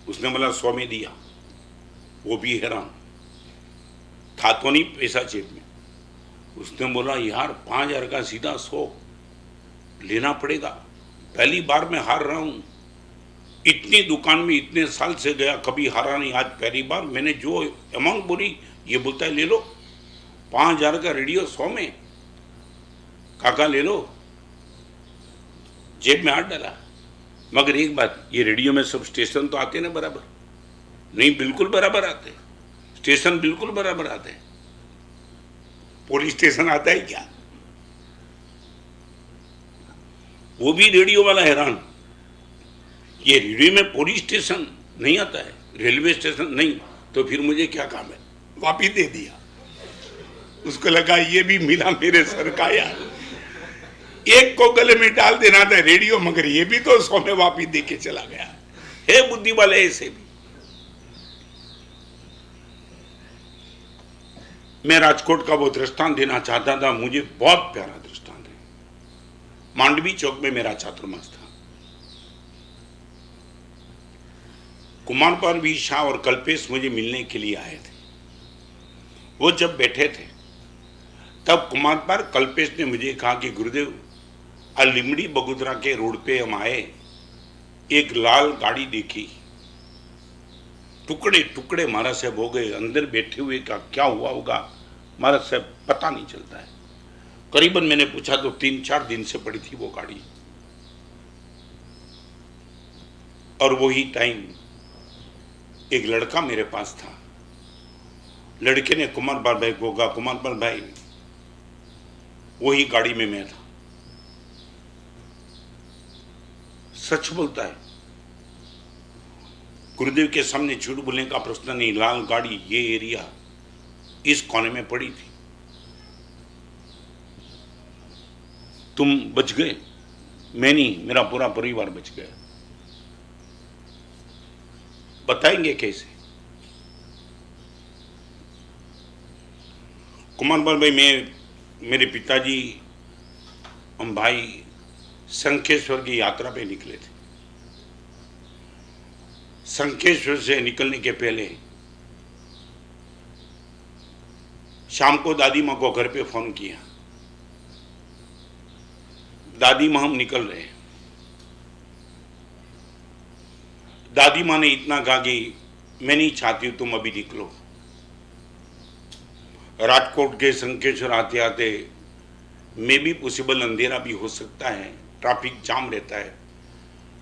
उसने बोला 100 में दिया, वो भी हैरान था, तो नहीं पैसा जेब में। उसने बोला यार 5000 का सीधा 100 लेना पड़ेगा, पहली बार मैं हार रहा हूँ, इतनी दुकान में इतने साल से गया, कभी हारा नहीं, आज पहली बार मैंने जो अमाउंट बोली, ये बोलता है ले लो 5000 का रेडियो 100 में, काका ले लो, जेब में हाथ डाला। मगर एक बात, ये रेडियो में सब स्टेशन तो आते ना बराबर नहीं, बिल्कुल बराबर आते, स्टेशन बिल्कुल बराबर आते हैं, पुलिस स्टेशन आता है क्या? वो भी रेडियो वाला हैरान, ये रेडियो में पुलिस स्टेशन नहीं आता है, रेलवे स्टेशन नहीं, तो फिर मुझे क्या काम है, वापिस दे दिया। उसको लगा ये भी मिला मेरे सर का यार, एक को गले में डाल देना था रेडियो, मगर ये भी तो 100 में वापिस दे के चला गया है बुद्धि वाले ऐसे भी। मैं राजकोट का वो दृष्टांत देना चाहता था, मुझे बहुत प्यारा दृष्टांत है। मांडवी चौक में मेरा छात्रावास था, कुमार पार्वती शाह और कल्पेश मुझे मिलने के लिए आए थे। वो जब बैठे थे तब कुमार पार कल्पेश ने मुझे कहा कि गुरुदेव, लिमड़ी बगोदरा के रोड पे हम आए, एक लाल गाड़ी देखी, टुकड़े टुकड़े महाराज साहब हो गए, अंदर बैठे हुए का क्या हुआ होगा महाराज साहब पता नहीं चलता है। करीबन मैंने पूछा तो 3-4 दिन से पड़ी थी वो गाड़ी। और वही टाइम एक लड़का मेरे पास था। लड़के ने कुमार पाल भाई को कहा, कुमार पाल भाई वही गाड़ी में मैं था। सच बोलता है, गुरुदेव के सामने झूठ बोलने का प्रश्न नहीं। लाल गाड़ी ये एरिया इस कोने में पड़ी थी। तुम बच गए, मैं नहीं, मेरा पूरा परिवार बच गया। बताएंगे कैसे? कुमार पाल भाई, मेरे पिताजी, हम भाई शंखेश्वर की यात्रा पे निकले थे। शंखेश्वर से निकलने के पहले शाम को दादी माँ को घर पे फोन किया, दादी माँ हम निकल रहे हैं। दादी माँ ने इतना कहा कि मैं नहीं चाहती हूं तुम अभी निकलो। राजकोट के शंखेश्वर आते आते मे भी पॉसिबल अंधेरा भी हो सकता है, ट्रैफिक जाम रहता है।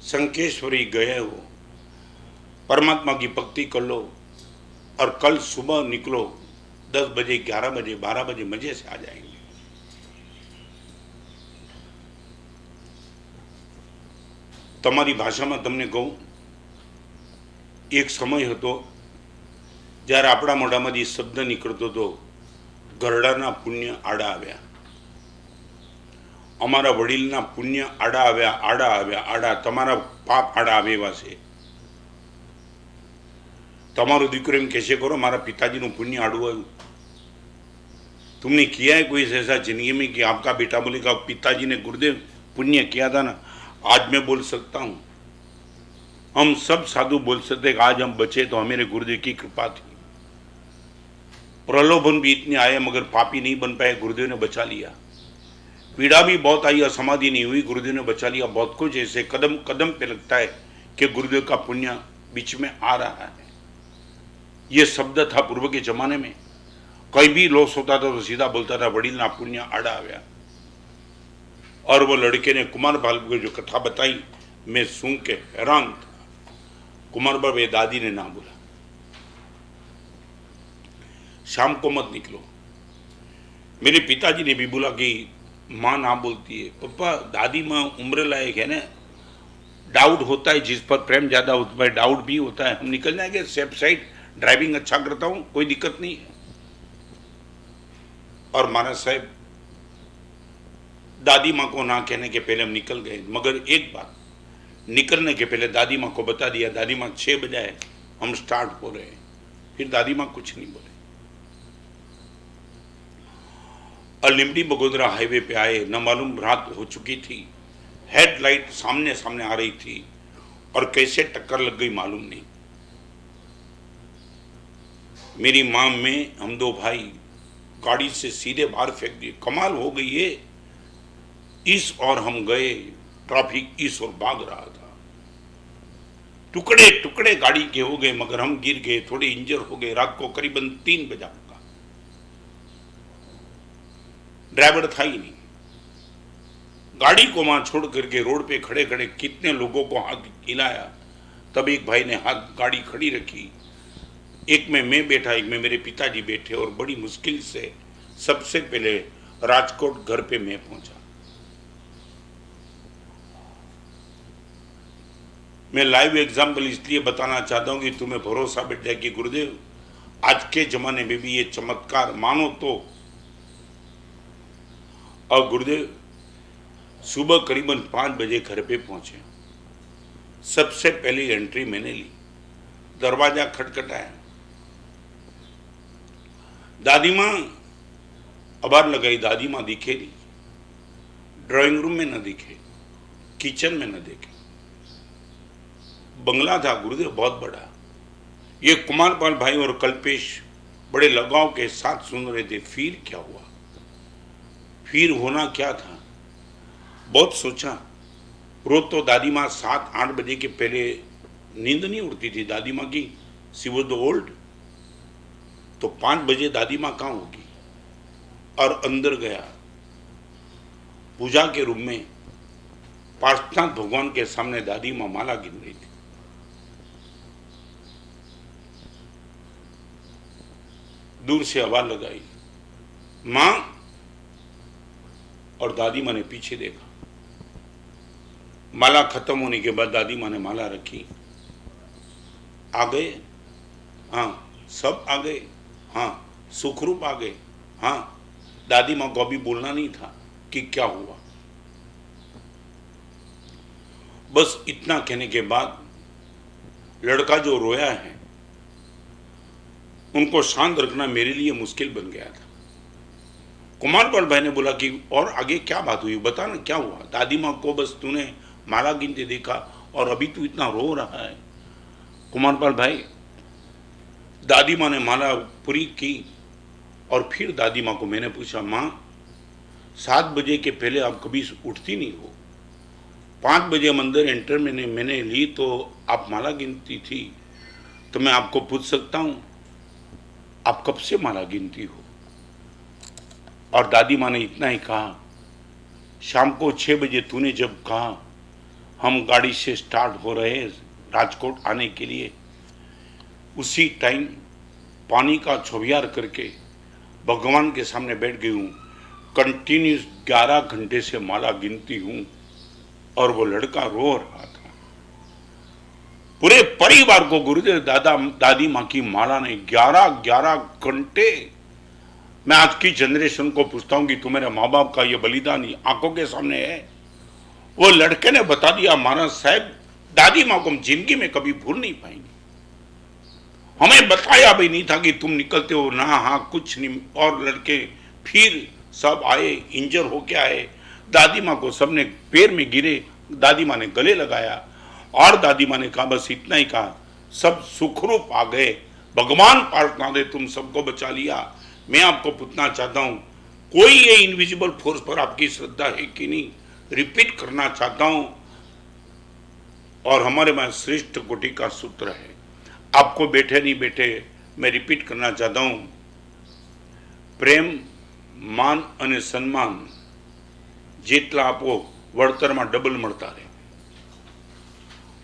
शंखेश्वरी गए हो, परमात्मा की भक्ति कर लो और कल सुबह निकलो। 10 बजे, 11 बजे, 12 बजे मजे से आ जाएंगे। તમારી ભાષામાં તમને કહું, એક સમય હતો જ્યારે આપણા મોઢામાંથી શબ્દ નીકળતો હતો, ગરડાના પુણ્ય આડા આવ્યા, અમારા વડીલના પુણ્ય આડા આવ્યા, આડા આવ્યા, આડા, તમારા પાપ આડા આવે એવા છે। તમારો દીકરો એમ કહેશે કરો મારા પિતાજીનું પુણ્ય આડું આવ્યું। तुमने किया है कोई ऐसा जिंदगी में कि आपका बेटा बोलेगा पिताजी ने गुरुदेव पुण्य किया था ना, आज मैं बोल सकता हूँ, हम सब साधु बोल सकते कि आज हम बचे तो हमारे गुरुदेव की कृपा थी। प्रलोभन भी इतने आए मगर पापी नहीं बन पाए, गुरुदेव ने बचा लिया। पीड़ा भी बहुत आई, असमाधि नहीं हुई, गुरुदेव ने बचा लिया। बहुत कुछ ऐसे कदम कदम पे लगता है कि गुरुदेव का पुण्य बीच में आ रहा है। ये शब्द था पूर्व के जमाने में, कोई भी लॉस होता था तो सीधा बोलता था वडील ना पुण्य आड़ा आया। और वो लड़के ने कुमार पाल को जो कथा बताई, मैं सुन के हैरान था। कुमार पाल भाई दादी ने ना बोला, शाम को मत निकलो। मेरे पिताजी ने भी बोला कि माँ ना बोलती है। पापा, दादी माँ उम्र लायक है ना, डाउट होता है, जिस पर प्रेम ज्यादा होता है डाउट भी होता है। हम निकल जाएंगे सेफ साइड, ड्राइविंग अच्छा करता हूँ, कोई दिक्कत नहीं है। और महाराज साहब दादी माँ को ना कहने के पहले हम निकल गए, मगर एक बात, निकलने के पहले दादी माँ को बता दिया, दादी माँ 6 बजे हम स्टार्ट हो रहे हैं। फिर दादी माँ कुछ नहीं बोले। और लिमड़ी बगोदरा हाईवे पे आए, न मालूम रात हो चुकी थी, हेडलाइट सामने सामने आ रही थी और कैसे टक्कर लग गई मालूम नहीं। मेरी माँ में हम 2 भाई गाड़ी से सीधे बाहर फेंक दिए। कमाल हो गई है, इस और हम गए, ट्रैफिक इस और भाग रहा था। टुकड़े टुकड़े गाड़ी के हो गए मगर हम गिर गए, थोड़े इंजर हो गए। रात को करीबन 3 बजे होगा, ड्राइवर था ही नहीं। गाड़ी को वहां छोड़ करके रोड पे खड़े खड़े कितने लोगों को हाथ हिलाया। तब एक भाई ने हाथ गाड़ी खड़ी रखी, एक में मैं बैठा, एक में मेरे पिताजी बैठे, और बड़ी मुश्किल से सबसे पहले राजकोट घर पे मैं पहुंचा। मैं लाइव एग्जाम्पल इसलिए बताना चाहता हूं कि तुम्हें भरोसा बैठ जाए कि गुरुदेव आज के जमाने में भी ये चमत्कार मानो तो। और गुरुदेव सुबह करीबन 5 बजे घर पे पहुंचे। सबसे पहली एंट्री मैंने ली, दरवाजा खटखटाया, दादी माँ आवाज लगाई, दादी माँ दिखे नहीं। ड्राइंग रूम में न दिखे, किचन में न दिखे। बंगला था गुरुदेव बहुत बड़ा, ये कुमारपाल भाई और कल्पेश बड़े लगाव के साथ सुन रहे थे। फिर क्या हुआ, फिर होना क्या था? बहुत सोचा। रोज तो दादी माँ 7-8 बजे के पहले नींद नहीं उड़ती थी दादी माँ की, सी वॉज द ओल्ड। तो 5 बजे दादी माँ कहाँ होगी? और अंदर गया, पूजा के रूम में पार्श्वनाथ भगवान के सामने दादी माँ माला गिन रही थी। दूर से आवाज लगाई, मां। और दादी माँ ने पीछे देखा। माला खत्म होने के बाद दादी माँ ने माला रखी। आ गए? हाँ। सब आ गए? हाँ। सुखरूप आ गए? हाँ। दादी माँ को अभी बोलना नहीं था कि क्या हुआ। बस इतना कहने के बाद लड़का जो रोया है उनको शांत रखना मेरे लिए मुश्किल बन गया था। कुमारपाल भाई ने बोला कि और आगे क्या बात हुई, बता ना क्या हुआ। दादी माँ को बस तूने माला गिनते देखा और अभी तू इतना रो रहा है। कुमारपाल भाई, दादी माँ ने माला पूरी की और फिर दादी माँ को मैंने पूछा, माँ 7 बजे के पहले आप कभी उठती नहीं हो, 5 बजे मंदिर एंटर मैंने ली तो आप माला गिनती थी, तो मैं आपको पूछ सकता हूँ आप कब से माला गिनती हो? और दादी माँ ने इतना ही कहा, शाम को 6 बजे तूने जब कहा हम गाड़ी से स्टार्ट हो रहे राजकोट आने के लिए, उसी टाइम पानी का छौबियार करके भगवान के सामने बैठ गई हूँ। कंटिन्यूस 11 घंटे से माला गिनती हूँ। और वो लड़का रो रहा था। पूरे परिवार को गुरुदेव दादी माँ की माला ने 11 घंटे। मैं आज की जनरेशन को पूछता हूं कि तुम्हारे माँ बाप का ये बलिदान आंखों के सामने है। वो लड़के ने बता दिया, महाराज साहब दादी माँ को हम जिंदगी में कभी भूल नहीं पाएंगे। हमें बताया भी नहीं था कि तुम निकलते हो ना, हाँ कुछ नहीं। और लड़के फिर सब आए, इंजर होके आए। दादी माँ को सबने पैर में गिरे, दादी माँ ने गले लगाया और दादी माँ ने कहा बस इतना ही कहा, सब सुखरूप आ गए। भगवान प्रार्थना दे तुम सबको बचा लिया। मैं आपको पूछना चाहता हूं, कोई ये इनविजिबल फोर्स पर आपकी श्रद्धा है कि नहीं? रिपीट करना चाहता हूं। और हमारे पास श्रेष्ठ कोटि का सूत्र है, आपको बैठे नहीं बैठे मैं रिपीट करना चाहता हूं। प्रेम, मान અને સન્માન જેટલા આપો વળતરમાં ડબલ મળતા રહે।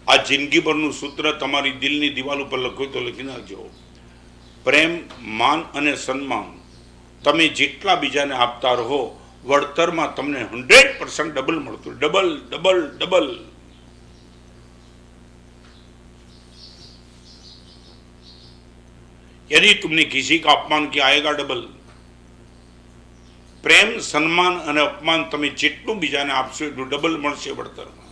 આ જિંદગીભરનું સૂત્ર તમારી દિલની દિવાલ ઉપર લખ્યું તો લખી નાખજો। પ્રેમ, માન અને સન્માન તમે જેટલા બીજાને આપતા રહો વળતરમાં તમને 100% ડબલ મળતું। Double double double. यदि तुमने किसी का अपमान किया आएगा डबल। प्रेम, सम्मान અને અપમાન તમે જેટલું બીજાને આપશો એટલું ડબલ મળશે વળતરમાં।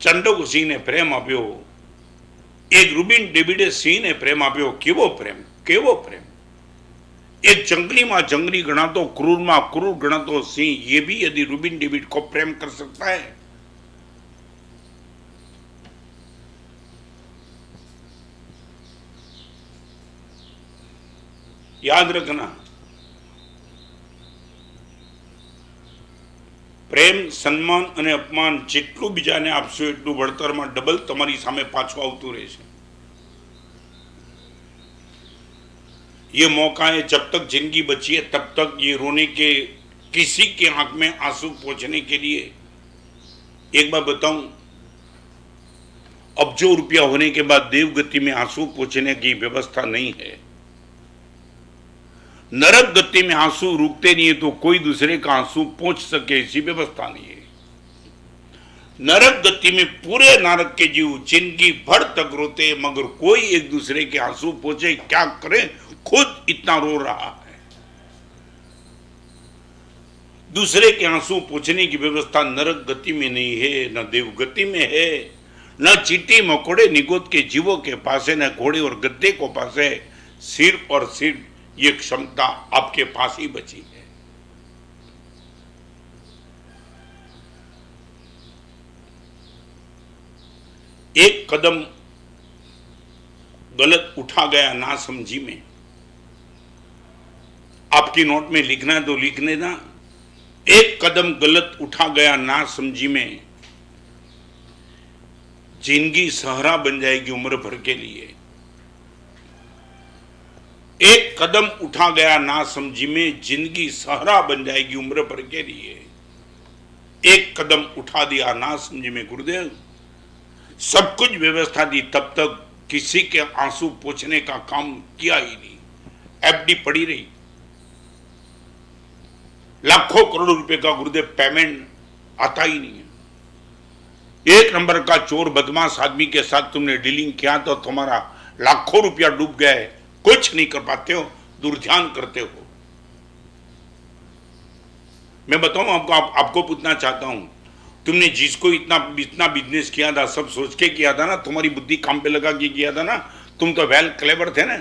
ચંડક સિંહને પ્રેમ આપ્યો, એક રૂબિન ડેવિડે સિંહને પ્રેમ આપ્યો। કેવો પ્રેમ, કેવો પ્રેમ! एक जंगली मां जंगली गणातो, क्रूर मां क्रूर गणातो सिंह, ये भी यदि रूबिन डेविड को प्रेम कर सकता है। याद रखना, प्रेम, सम्मान અને અપમાન જેટલું બીજાને આપશો એટલું વળતરમાં ડબલ તમારી સામે પાછું આવતું રહેશે। ये मौका है, जब तक जिंदगी बची है तब तक ये रोने के, किसी के आंख में आंसू पहुंचने के लिए। एक बार बताऊं, अब जो रुपया होने के बाद देवगति में आंसू पहुंचने की व्यवस्था नहीं है। नरक गति में आंसू रुकते नहीं है तो कोई दूसरे का आंसू पहुंच सके ऐसी व्यवस्था नहीं है। नरक गति में पूरे नरक के जीव जिंदगी भर तक रोते मगर कोई एक दूसरे के आंसू पहुंचे क्या करे, खुद इतना रो रहा है। दूसरे के आंसू पहुंचने की व्यवस्था नरक गति में नहीं है, न देवगति में है, न चीटी मकोड़े निगोद के जीवों के पास है, न घोड़े और गद्दे को पास है। सिर्फ और सिर्फ ये क्षमता आपके पास ही बची है। एक कदम गलत उठा गया नासमझी में, आपकी नोट में लिखना है तो लिखने ना, एक कदम गलत उठा गया नासमझी में, जिंदगी सहरा बन जाएगी उम्र भर के लिए। एक कदम उठा गया नासमझी में, जिंदगी सहरा बन जाएगी उम्र भर के लिए। एक कदम उठा दिया नासमझी में गुरुदेव, सब कुछ व्यवस्था दी, तब तक किसी के आंसू पोंछने का काम किया ही नहीं, एफडी पड़ी रही। लाखों करोड़ों रुपए का गुरुदेव पेमेंट आता ही नहीं है। एक नंबर का चोर बदमाश आदमी के साथ तुमने डीलिंग किया तो तुम्हारा लाखों रुपया डूब गया है, कुछ नहीं कर पाते हो, दुर्ध्यान करते हो। मैं बताऊं आपको पूछना चाहता हूं, तुमने जिसको इतना बिजनेस किया था, सब सोच के किया था ना, तुम्हारी बुद्धि काम पे लगा के किया था ना, तुम तो वेल क्लेवर थे ना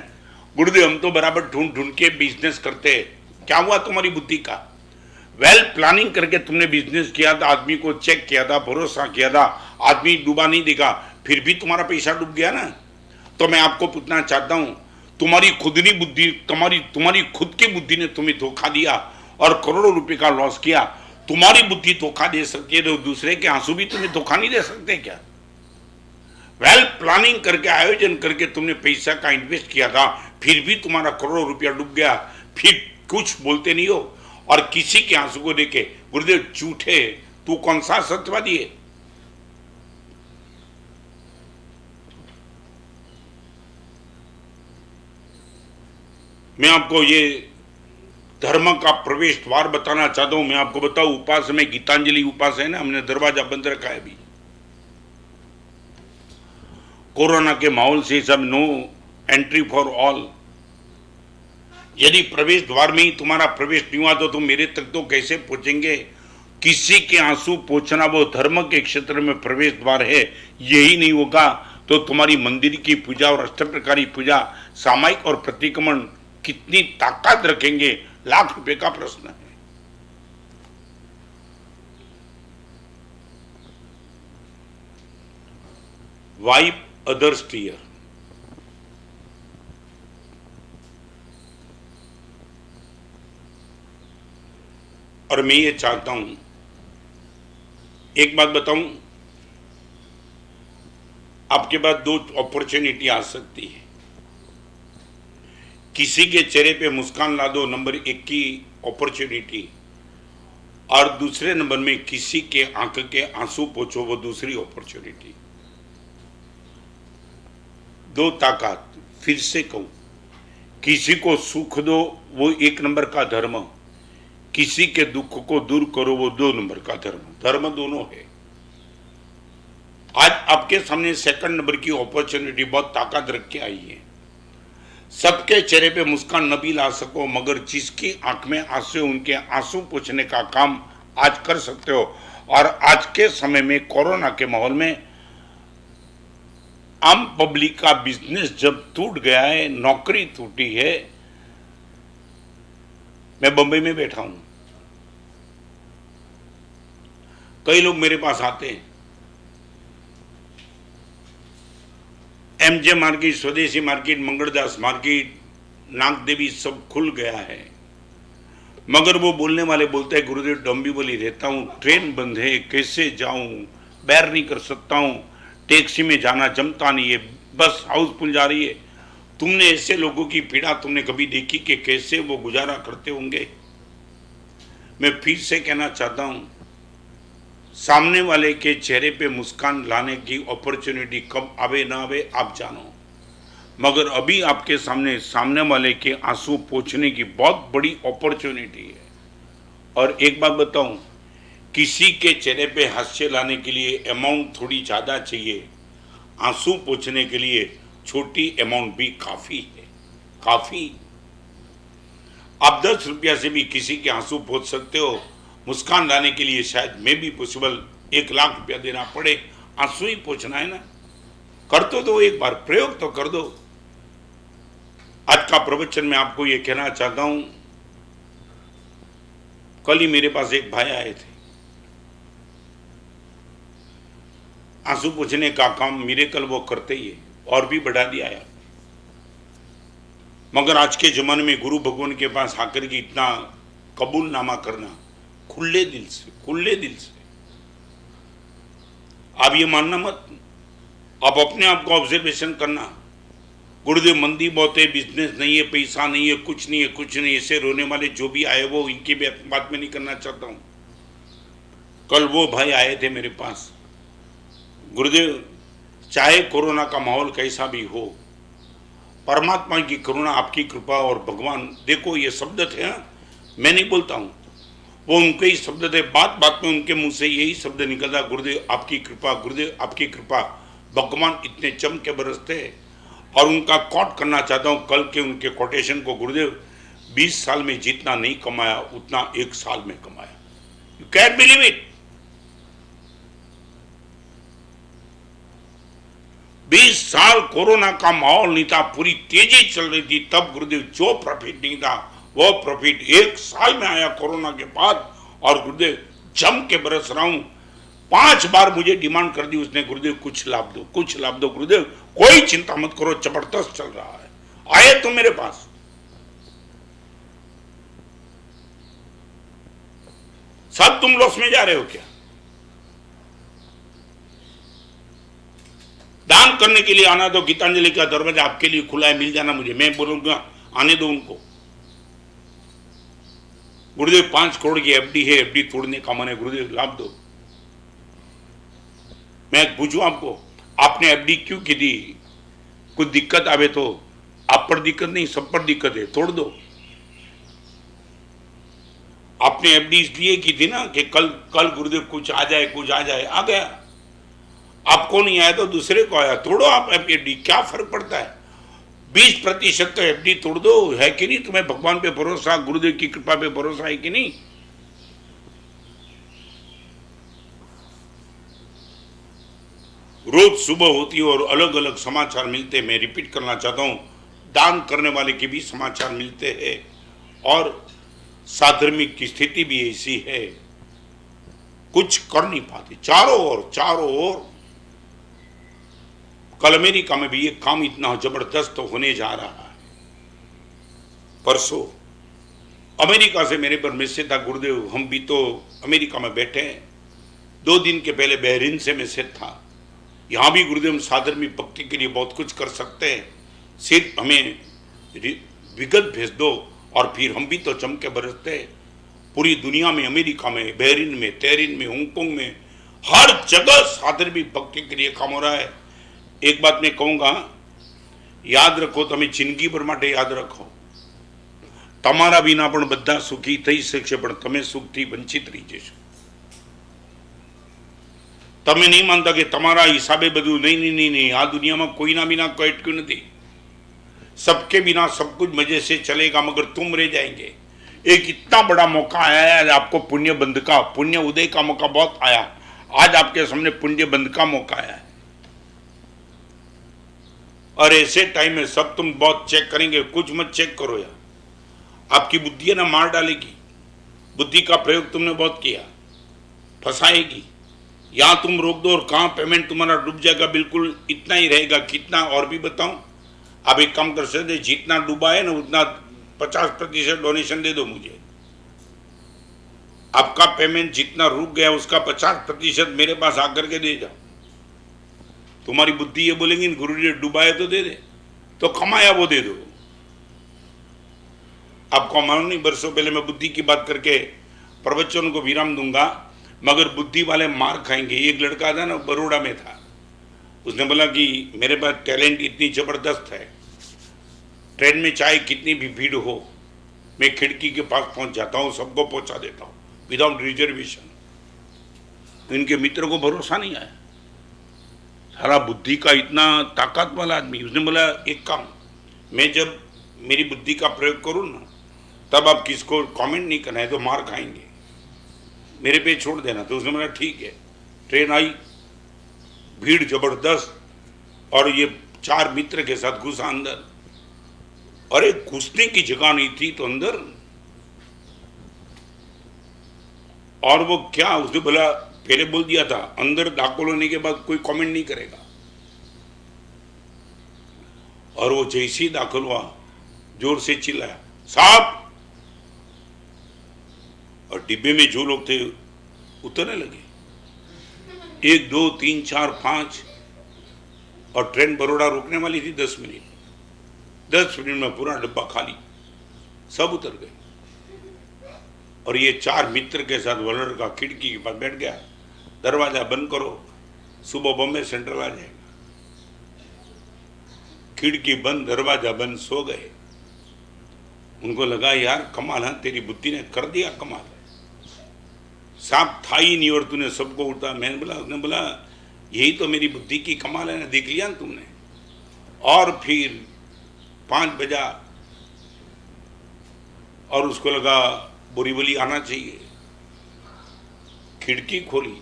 गुरुदेव, हम तो बराबर ढूंढ ढूंढ के बिजनेस करते। क्या हुआ तुम्हारी बुद्धि का? वेल प्लानिंग करके तुमने बिजनेस किया था, आदमी को चेक किया था, भरोसा किया था, आदमी डूबा नहीं दिखा, फिर भी तुम्हारा पैसा डूब गया ना। तो मैं आपको पूछना चाहता हूं, तुम्हारी खुदनी बुद्धि, तुम्हारी खुद की बुद्धि ने तुम्हें धोखा दिया और करोड़ों रुपए का लॉस किया। तुम्हारी बुद्धि धोखा दे सकती है तो दूसरे के आंसू भी तुम्हें धोखा नहीं दे सकते क्या? वेल प्लानिंग करके, आयोजन करके तुमने पैसा का इन्वेस्ट किया था, फिर भी तुम्हारा करोड़ों रुपया डूब गया, फिर कुछ बोलते नहीं हो और किसी के आंसू को देखे गुरुदेव झूठे, तू कौन सा सत्यवादी है? मैं आपको ये धर्म का प्रवेश द्वार बताना चाहता हूं। मैं आपको बताऊं, उपास में गीतांजलि उपास है ना, हमने दरवाजा बंद रखा है अभी कोरोना के माहौल से, सब नो एंट्री फॉर ऑल। यदि प्रवेश द्वार में ही तुम्हारा प्रवेश नहीं हुआ तो तुम मेरे तक तो कैसे पहुंचेंगे? किसी के आंसू पोंछना वो धर्म के क्षेत्र में प्रवेश द्वार है, यही नहीं होगा तो तुम्हारी मंदिर की पूजा और अष्टप्रकारी पूजा, सामायिक और प्रतिक्रमण कितनी ताकत रखेंगे, लाख रुपए का प्रश्न है। वाइप अदर्स टीयर, और मैं ये चाहता हूं, एक बात बताऊं, आपके पास दो अपॉर्चुनिटी आ सकती है। किसी के चेहरे पे मुस्कान ला दो, नंबर 1 की अपॉर्चुनिटी, और दूसरे नंबर में किसी के आंख के आंसू पोंछो, वो दूसरी अपॉर्चुनिटी। दो ताकत, फिर से कहूं, किसी को सुख दो, वो 1 नंबर का धर्म, किसी के दुख को दूर करो, वो 2 नंबर का धर्म। धर्म दोनों है। आज आपके सामने सेकंड नंबर की अपॉर्चुनिटी बहुत ताकत रख के आई है। सबके चेहरे पे मुस्कान न भी ला सको, मगर जिसकी आंख में आंसू, उनके आंसू पोंछने का काम आज कर सकते हो। और आज के समय में कोरोना के माहौल में आम पब्लिक का बिजनेस जब टूट गया है, नौकरी टूटी है। मैं बंबई में बैठा हूं, कई लोग मेरे पास आते हैं, एमजे मार्केट, स्वदेशी मार्केट, मंगलदास मार्केट, नागदेवी सब खुल गया है, मगर वो बोलने वाले बोलते हैं गुरुदेव डोंबिवली रहता हूं, ट्रेन बंद है, कैसे जाऊं, बैर नहीं कर सकता हूं, टैक्सी में जाना जमता नहीं है, बस हाउसफुल जा रही है। तुमने ऐसे लोगों की पीड़ा तुमने कभी देखी कि कैसे वो गुजारा करते होंगे? मैं फिर से कहना चाहता हूं, सामने वाले के चेहरे पे मुस्कान लाने की अपॉर्चुनिटी कब आवे ना आवे आप जानो, मगर अभी आपके सामने वाले के आंसू पोंछने की बहुत बड़ी अपॉर्चुनिटी है। और एक बात बताऊं, किसी के चेहरे पे हास्य लाने के लिए अमाउंट थोड़ी ज़्यादा चाहिए, आंसू पोंछने के लिए छोटी अमाउंट भी काफ़ी है, काफ़ी। आप 10 रुपया से भी किसी के आंसू पोंछ सकते हो। मुस्कान लाने के लिए शायद मैं भी पॉसिबल 1 लाख रुपया देना पड़े, आंसू ही पोंछना है ना, कर तो दो, एक बार प्रयोग तो कर दो। आज का प्रवचन में आपको ये कहना चाहता हूं, कल ही मेरे पास एक भाई आए थे, आंसू पोंछने का काम मिरेकल वो करते ही है, और भी बढ़ा दिया है। मगर आज के जमाने में गुरु भगवान के पास आकर के इतना कबूलनामा करना खुले दिल से, आप ये मानना मत, आप अपने आप को ऑब्जर्वेशन करना। गुरुदेव मंदी बहुत है, बिजनेस नहीं है, पैसा नहीं है, कुछ नहीं, ऐसे रोने वाले जो भी आए वो इनकी भी बात में नहीं करना चाहता हूं। कल वो भाई आए थे मेरे पास, गुरुदेव चाहे कोरोना का माहौल कैसा भी हो, परमात्मा की करुणा, आपकी कृपा और भगवान, देखो ये शब्द थे, मैं नहीं बोलता हूं, वो उनके ही शब्द थे, बात बात में उनके मुंह से यही शब्द निकलता, गुरुदेव आपकी कृपा, गुरुदेव आपकी कृपा, भगवान इतने चम के बरसते। और उनका कोट करना चाहता हूं कल के उनके कोटेशन को, गुरुदेव 20 साल में जितना नहीं कमाया उतना 1 साल में कमाया। You can believe it. 20 साल कोरोना का माहौल नहीं था, पूरी तेजी चल रही थी, तब गुरुदेव जो प्रॉफिट नहीं था वो प्रॉफिट 1 साल में आया कोरोना के बाद। और गुरुदेव जम के बरस रहा हूं। 5 बार मुझे डिमांड कर दी उसने, गुरुदेव कुछ लाभ दो गुरुदेव, कोई चिंता मत करो, जबरदस्त चल रहा है। आए तुम मेरे पास, सब तुम लॉस में जा रहे हो क्या? दान करने के लिए आना तो गीतांजलि का दरवाजा आपके लिए खुला है, मिल जाना मुझे, मैं बोलूंगा आने दो उनको। गुरुदेव 5 करोड़ की एफडी है, एफडी तोड़ने का मन है, गुरुदेव लाभ दो। मैं पूछूं आपको, आपने एफडी क्यों की थी? कुछ दिक्कत आवे तो, आप पर दिक्कत नहीं, सब पर दिक्कत है, तोड़ दो। आपने एफडी इसलिए की थी ना कि कल गुरुदेव कुछ आ जाए, आ गया। आपको नहीं आया तो दूसरे को आया, तोड़ो आप एफडी, क्या फर्क पड़ता है? 20% तो एफडी तोड़ दो, है कि नहीं? तुम्हें भगवान पे भरोसा, गुरुदेव की कृपा पे भरोसा है कि नहीं? रोज सुबह होती है और अलग अलग समाचार मिलते हैं। मैं रिपीट करना चाहता हूं, दान करने वाले के भी समाचार मिलते हैं और साधर्मिक की स्थिति भी ऐसी है, कुछ कर नहीं पाते, चारों ओर। कल अमेरिका में भी ये काम इतना जबरदस्त होने जा रहा है। परसों अमेरिका से मेरे पर मैसेज था, गुरुदेव हम भी तो अमेरिका में बैठे हैं। 2 दिन के पहले बहरीन से मैसेज था, यहां भी गुरुदेव साधर्मिक भक्ति के लिए बहुत कुछ कर सकते हैं, सिर्फ हमें विगत भेज दो और फिर हम भी तो चमके बरसते हैं। पूरी दुनिया में, अमेरिका में, बहरीन में, तेहरीन में, हांगकांग में, हर जगह साधर्मिक भक्ति के लिए काम हो रहा है। एक बात मैं कहूंगा, याद रखो, તમે જિંદગી ભર માટે યાદ રાખો, તમારા વિના પણ બધા સુખી થઈ શકશે, પણ તમે સુખથી વંચિત રહી જશો। તમે નહીં માનતા કે તમારા હિસાબે બધું, नहीं, આ દુનિયામાં કોઈના बिना कोई अटक्યું નથી। सबके बिना सब कुछ मजे से चलेगा, मगर तुम रह जाएंगे। एक इतना बड़ा मौका आया है आपको, पुण्य बंध का, पुण्य उदय का मौका बहुत आया। आज आपके सामने पुण्य बंध का मौका आया है और ऐसे टाइम में सब तुम बहुत चेक करेंगे, कुछ मत चेक करो यार, आपकी बुद्धि है ना मार डालेगी। बुद्धि का प्रयोग तुमने बहुत किया, फंसाएगी। यहां तुम रोक दो और कहां पेमेंट तुम्हारा डूब जाएगा, बिल्कुल इतना ही रहेगा। कितना और भी बताऊं, आप एक काम कर सकते, जितना डूबा है ना उतना 50% डोनेशन दे दो मुझे। आपका पेमेंट जितना रुक गया उसका 50% मेरे पास आकर के दे जाओ। तुम्हारी बुद्धि ये बोलेंगी गुरु जी डुबाए तो दे दे, तो कमाया वो दे दो। आपको मालूम नहीं, बरसों पहले मैं बुद्धि की बात करके प्रवचन को विराम दूंगा, मगर बुद्धि वाले मार खाएंगे। एक लड़का था ना, बड़ौदा में था, उसने बोला कि मेरे पास टैलेंट इतनी जबरदस्त है, ट्रेन में चाहे कितनी भी भीड़ हो, मैं खिड़की के पास पहुंच जाता हूं, सबको पहुंचा देता हूं विदाउट रिजर्वेशन। तो इनके मित्र को भरोसा नहीं आया, सारा बुद्धि का इतना ताकत वाला आदमी। उसने बोला एक काम, मैं जब मेरी बुद्धि का प्रयोग करूं ना, तब आप किसको कमेंट नहीं करना है, तो मार खाएंगे, मेरे पे छोड़ देना। तो उसने बोला ठीक है। ट्रेन आई, भीड़ जबरदस्त, और ये 4 मित्र के साथ घुसा अंदर। अरे घुसने की जगह नहीं थी तो अंदर, और वो क्या, उसने बोला पहले बोल दिया था अंदर दाखिल होने के बाद कोई कमेंट नहीं करेगा, और वो जैसे ही दाखिल हुआ जोर से चिल्लाया साहब, और डिब्बे में जो लोग थे उतरने लगे, 1 2 3 4 5, और ट्रेन बड़ौदा रुकने वाली थी 10 मिनट, 10 मिनट में पूरा डब्बा खाली, सब उतर गए। और ये 4 मित्र के साथ वलर का खिड़की के पास बैठ गया, दरवाजा बंद करो, सुबह बॉम्बे सेंट्रल आ जाएगा। खिड़की बंद, दरवाजा बंद, सो गए। उनको लगा यार कमाल है, तेरी बुद्धि ने कर दिया कमाल, सांप था ही नहीं और तूने सबको उठा। मैंने बोला, उसने बोला यही तो मेरी बुद्धि की कमाल है ना, देख लिया ना तुमने। और फिर 5 बजा और उसको लगा बोरीवली आना चाहिए, खिड़की खोली,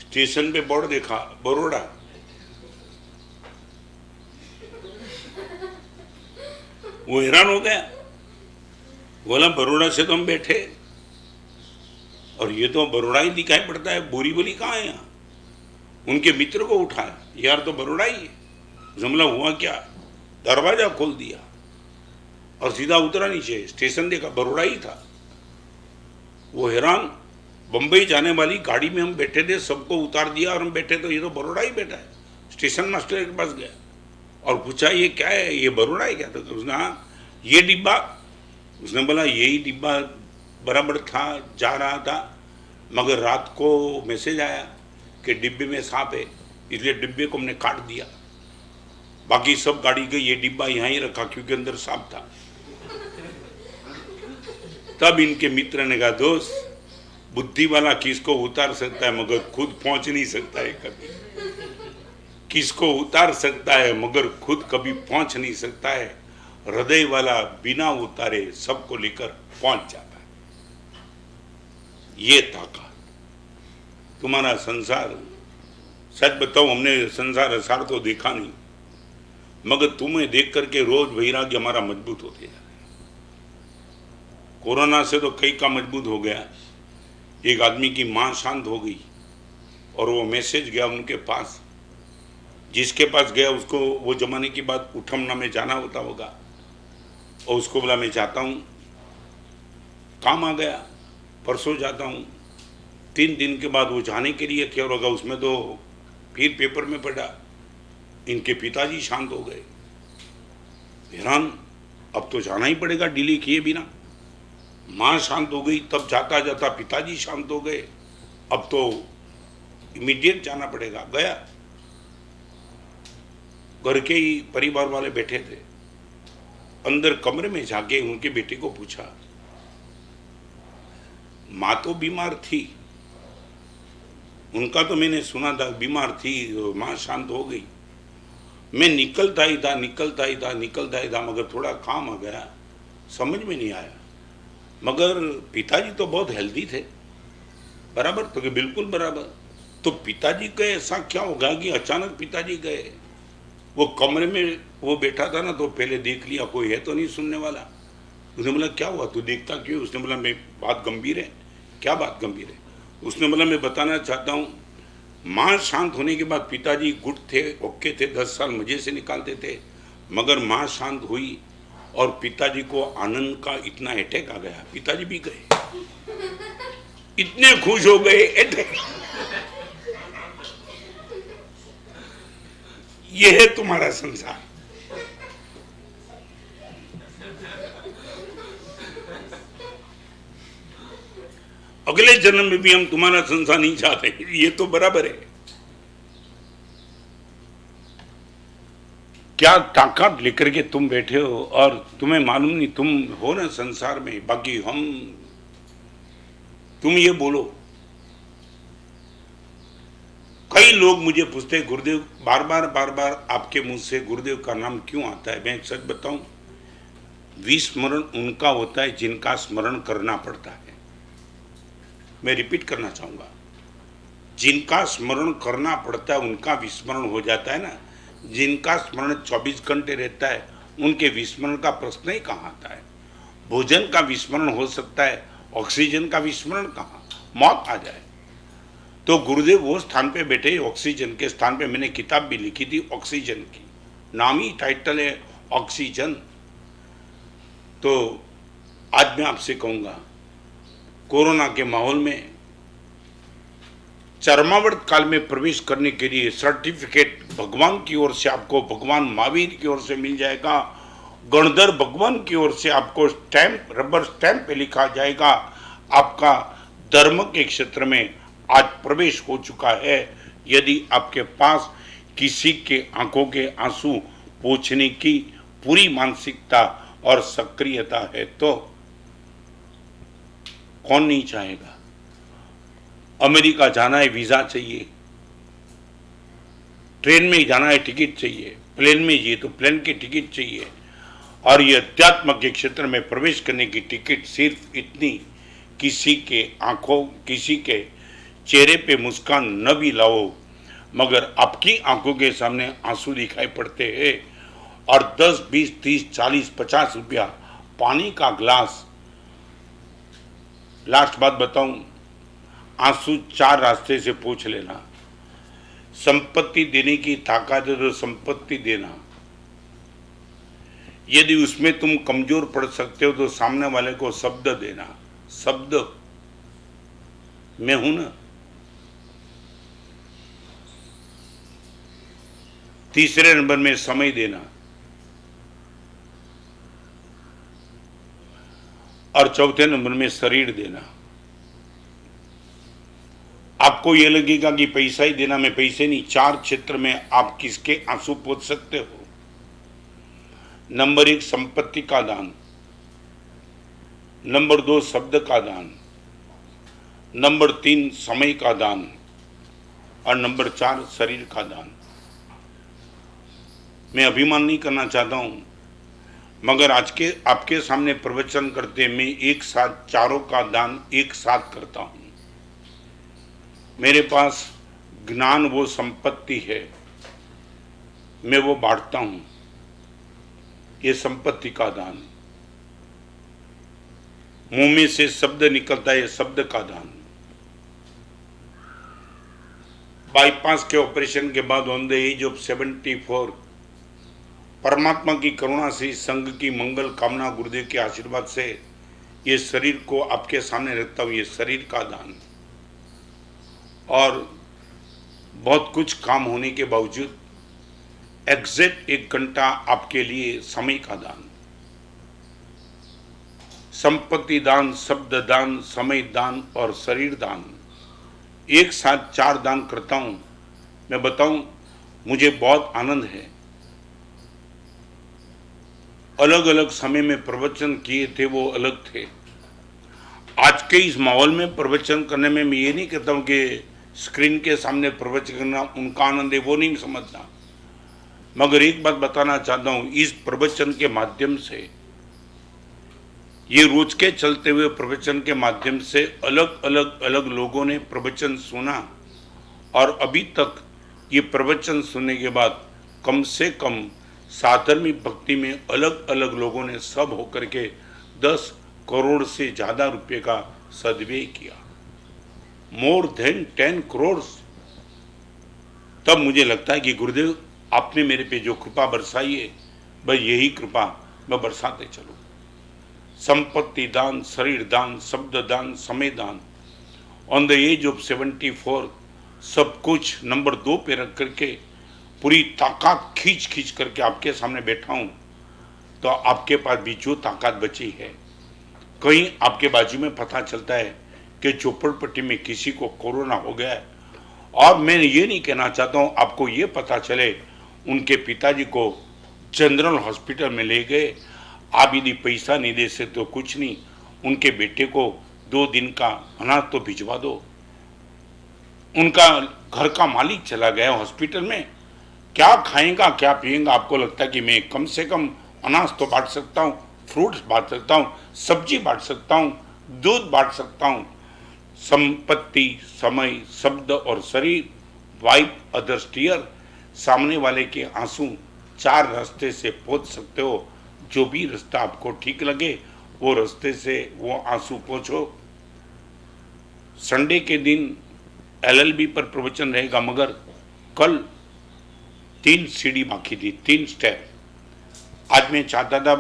स्टेशन पे बोर्ड देखा बड़ौदा, वो हैरान हो गया, बोला बड़ौदा से तो हम बैठे और ये तो बड़ौदा ही दिखाई पड़ता है, बोरीवली कहाँ है यहाँ। उनके मित्र को उठाया, यार तो बड़ौदा ही है। जमला हुआ क्या, दरवाजा खोल दिया और सीधा उतरा नीचे, स्टेशन देखा बड़ौदा ही था। वो हैरान, बंबई जाने वाली गाड़ी में हम बैठे थे, सबको उतार दिया और हम बैठे, तो ये तो बड़ौदा ही बैठा है। स्टेशन मास्टर के पास गया और पूछा ये क्या है, ये बड़ौदा है क्या? तो उसने हाँ ये डिब्बा, उसने बोला यही डिब्बा बराबर था, जा रहा था, मगर रात को मैसेज आया कि डिब्बे में सांप है, इसलिए डिब्बे को हमने काट दिया, बाकी सब गाड़ी गई, ये डिब्बा यहाँ ही रखा क्योंकि अंदर सांप था। तब इनके मित्र ने कहा दोस्त, बुद्धि वाला किसको उतार सकता है मगर खुद पहुंच नहीं सकता है कभी, किसको उतार सकता है मगर खुद कभी पहुंच नहीं सकता है, हृदय वाला बिना उतारे सबको लेकर पहुंच जाता है। ये ताकत तुम्हारा संसार, सच बताओ हमने संसार असार तो देखा नहीं, मगर तुम्हें देख करके रोज वैराग्य हमारा मजबूत होते जा रहा है। कोरोना से तो कई का मजबूत हो गया। एक आदमी की मां शांत हो गई और वो मैसेज गया उनके पास, जिसके पास गया उसको वो जमाने की बात उठमना में जाना होता होगा, और उसको बोला मैं जाता हूँ, काम आ गया, परसों जाता हूँ। 3 दिन के बाद वो जाने के लिए क्या होगा, उसमें तो फिर पेपर में पढ़ा इनके पिताजी शांत हो गए। हैरान, अब तो जाना ही पड़ेगा डिले किए बिना। माँ शांत हो गई, तब जाता जाता पिताजी शांत हो गए, अब तो इमीडिएट जाना पड़ेगा। गया, घर के ही परिवार वाले बैठे थे, अंदर कमरे में जाके उनके बेटे को पूछा, माँ तो बीमार थी, उनका तो मैंने सुना था बीमार थी, माँ शांत हो गई, मैं निकलता ही था मगर थोड़ा काम आ गया, समझ में नहीं आया। मगर पिताजी तो बहुत हेल्दी थे, बराबर, तो कि बिल्कुल बराबर। तो पिताजी का ऐसा क्या होगा कि अचानक पिताजी गए? वो कमरे में वो बैठा था ना, तो पहले देख लिया कोई है तो नहीं सुनने वाला। उसने बोला क्या हुआ, तू देखता क्यों? उसने बोला मैं, बात गंभीर है। क्या बात गंभीर है? उसने बोला मैं बताना चाहता हूँ, माँ शांत होने के बाद पिताजी गुड थे, ओके थे, 10 साल मजे से निकालते थे, मगर माँ शांत हुई और पिताजी को आनंद का इतना अटैक आ गया, पिताजी भी गए, इतने खुश हो गए, अटैक। ये है तुम्हारा संसार। अगले जन्म में भी हम तुम्हारा संसार नहीं चाहते, ये तो बराबर है। क्या ताकत लेकर के तुम बैठे हो और तुम्हें मालूम नहीं तुम हो ना संसार में, बाकी हम, तुम ये बोलो। कई लोग मुझे पूछते गुरुदेव, बार बार आपके मुंह से गुरुदेव का नाम क्यों आता है? मैं सच बताऊं, विस्मरण उनका होता है जिनका स्मरण करना पड़ता है। मैं रिपीट करना चाहूंगा, जिनका स्मरण करना पड़ता है उनका विस्मरण हो जाता है ना। जिनका स्मरण 24 घंटे रहता है उनके विस्मरण का प्रश्न ही कहाँ आता है। भोजन का विस्मरण हो सकता है, ऑक्सीजन का विस्मरण कहाँ? मौत आ जाए, तो गुरुदेव वो स्थान पे बैठे, ऑक्सीजन के स्थान पे। मैंने किताब भी लिखी थी ऑक्सीजन की, नाम ही टाइटल है ऑक्सीजन। तो आज मैं आपसे कहूँगा, कोरोना के माहौल में चरमावर्त काल में प्रवेश करने के लिए सर्टिफिकेट भगवान की ओर से आपको, भगवान महावीर की ओर से मिल जाएगा। गणधर भगवान की ओर से आपको स्टैंप, रबर स्टैंप पे लिखा जाएगा, आपका धर्म के क्षेत्र में आज प्रवेश हो चुका है। यदि आपके पास किसी के आंखों के आंसू पोंछने की पूरी मानसिकता और सक्रियता है तो कौन नहीं चाहेगा। अमेरिका जाना है, वीजा चाहिए, ट्रेन में जाना है, टिकट चाहिए, प्लेन में जाइए तो प्लेन की टिकट चाहिए। और ये अध्यात्म के क्षेत्र में प्रवेश करने की टिकट सिर्फ इतनी, किसी के आंखों, किसी के चेहरे पे मुस्कान न भी लाओ, मगर आपकी आंखों के सामने आंसू दिखाई पड़ते हैं और 10, 20, 30, 40, 50 रुपया पानी का ग्लास। लास्ट बात बताऊं, आंसू 4 रास्ते से पूछ लेना। संपत्ति देने की ताकत है तो संपत्ति देना। यदि उसमें तुम कमजोर पड़ सकते हो तो सामने वाले को शब्द देना। शब्द, मैं हूं ना। तीसरे नंबर में समय देना। और चौथे नंबर में शरीर देना। आपको यह लगेगा कि पैसा ही देना, मैं पैसे नहीं, 4 क्षेत्र में आप किसके आंसू पोंछ सकते हो। नंबर 1 संपत्ति का दान, नंबर 2 शब्द का दान, नंबर 3 समय का दान और नंबर 4 शरीर का दान। मैं अभिमान नहीं करना चाहता हूं, मगर आज के आपके सामने प्रवचन करते मैं एक साथ चारों का दान एक साथ करता हूं। मेरे पास ज्ञान वो संपत्ति है, मैं वो बांटता हूं। ये संपत्ति का दान। मुंह में से शब्द निकलता है, शब्द का दान। बाईपास के ऑपरेशन के बाद ऑन द एज ऑफ 74 परमात्मा की करुणा से, संघ की मंगल कामना, गुरुदेव के आशीर्वाद से ये शरीर को आपके सामने रखता हूँ। ये शरीर का दान। और बहुत कुछ काम होने के बावजूद एग्जैक्ट 1 घंटा आपके लिए समय का दान। संपत्ति दान, शब्द दान, समय दान और शरीर दान, एक साथ 4 दान करता हूं। मैं बताऊं, मुझे बहुत आनंद है। अलग अलग समय में प्रवचन किए थे, वो अलग थे। आज के इस माहौल में प्रवचन करने में मैं ये नहीं कहता हूं कि स्क्रीन के सामने प्रवचन करना उनका आनंद है, वो नहीं समझना। मगर एक बात बताना चाहता हूं, इस प्रवचन के माध्यम से, ये रोज के चलते हुए प्रवचन के माध्यम से अलग लोगों ने प्रवचन सुना। और अभी तक ये प्रवचन सुनने के बाद कम से कम साधर्मी भक्ति में अलग लोगों ने सब होकर के 10 करोड़ से ज्यादा रुपए का सदव्यय किया। More than 10 crore. तब मुझे लगता है कि गुरुदेव आपने मेरे पे जो कृपा बरसाई है, भाई यही कृपा मैं बरसाते चलूं। संपत्ति दान, शरीर दान, शब्द दान, समय दान, ऑन द एज ऑफ 74 सब कुछ नंबर 2 पे रख करके पूरी ताकत खींच करके आपके सामने बैठा हूं। तो आपके पास भी जो ताकत बची है, कहीं आपके बाजू में पता चलता है कि झोपड़पट्टी में किसी को कोरोना हो गया है, और मैं ये नहीं कहना चाहता हूं आपको ये पता चले उनके पिताजी को जनरल हॉस्पिटल में ले गए, आप यदि पैसा नहीं दे सकते तो कुछ नहीं, उनके बेटे को 2 दिन का अनाज तो भिजवा दो। उनका घर का मालिक चला गया हॉस्पिटल में, क्या खाएगा क्या पिएगा। आपको लगता है कि मैं कम से कम अनाज तो बांट सकता हूँ, फ्रूट्स बांट सकता हूँ, सब्जी बांट सकता हूँ, दूध बांट सकता हूँ। संपत्ति, समय, शब्द और शरीर, वाइप अदर्स टीयर, सामने वाले के आंसू 4 रास्ते से पोंछ सकते हो। जो भी रास्ता आपको ठीक लगे वो रास्ते से वो आंसू पोंछो। संडे के दिन LLB पर प्रवचन रहेगा, मगर कल 3 सीढ़ी बाकी थी, 3 स्टेप। आज मैं चाहता था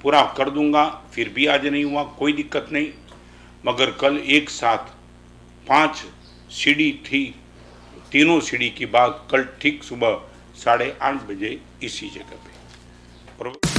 पूरा कर दूंगा, फिर भी आज नहीं हुआ, कोई दिक्कत नहीं, मगर कल एक साथ 5 सीढ़ी थी। तीनों सीढ़ी की बात कल ठीक सुबह 8:30 बजे इसी जगह पे।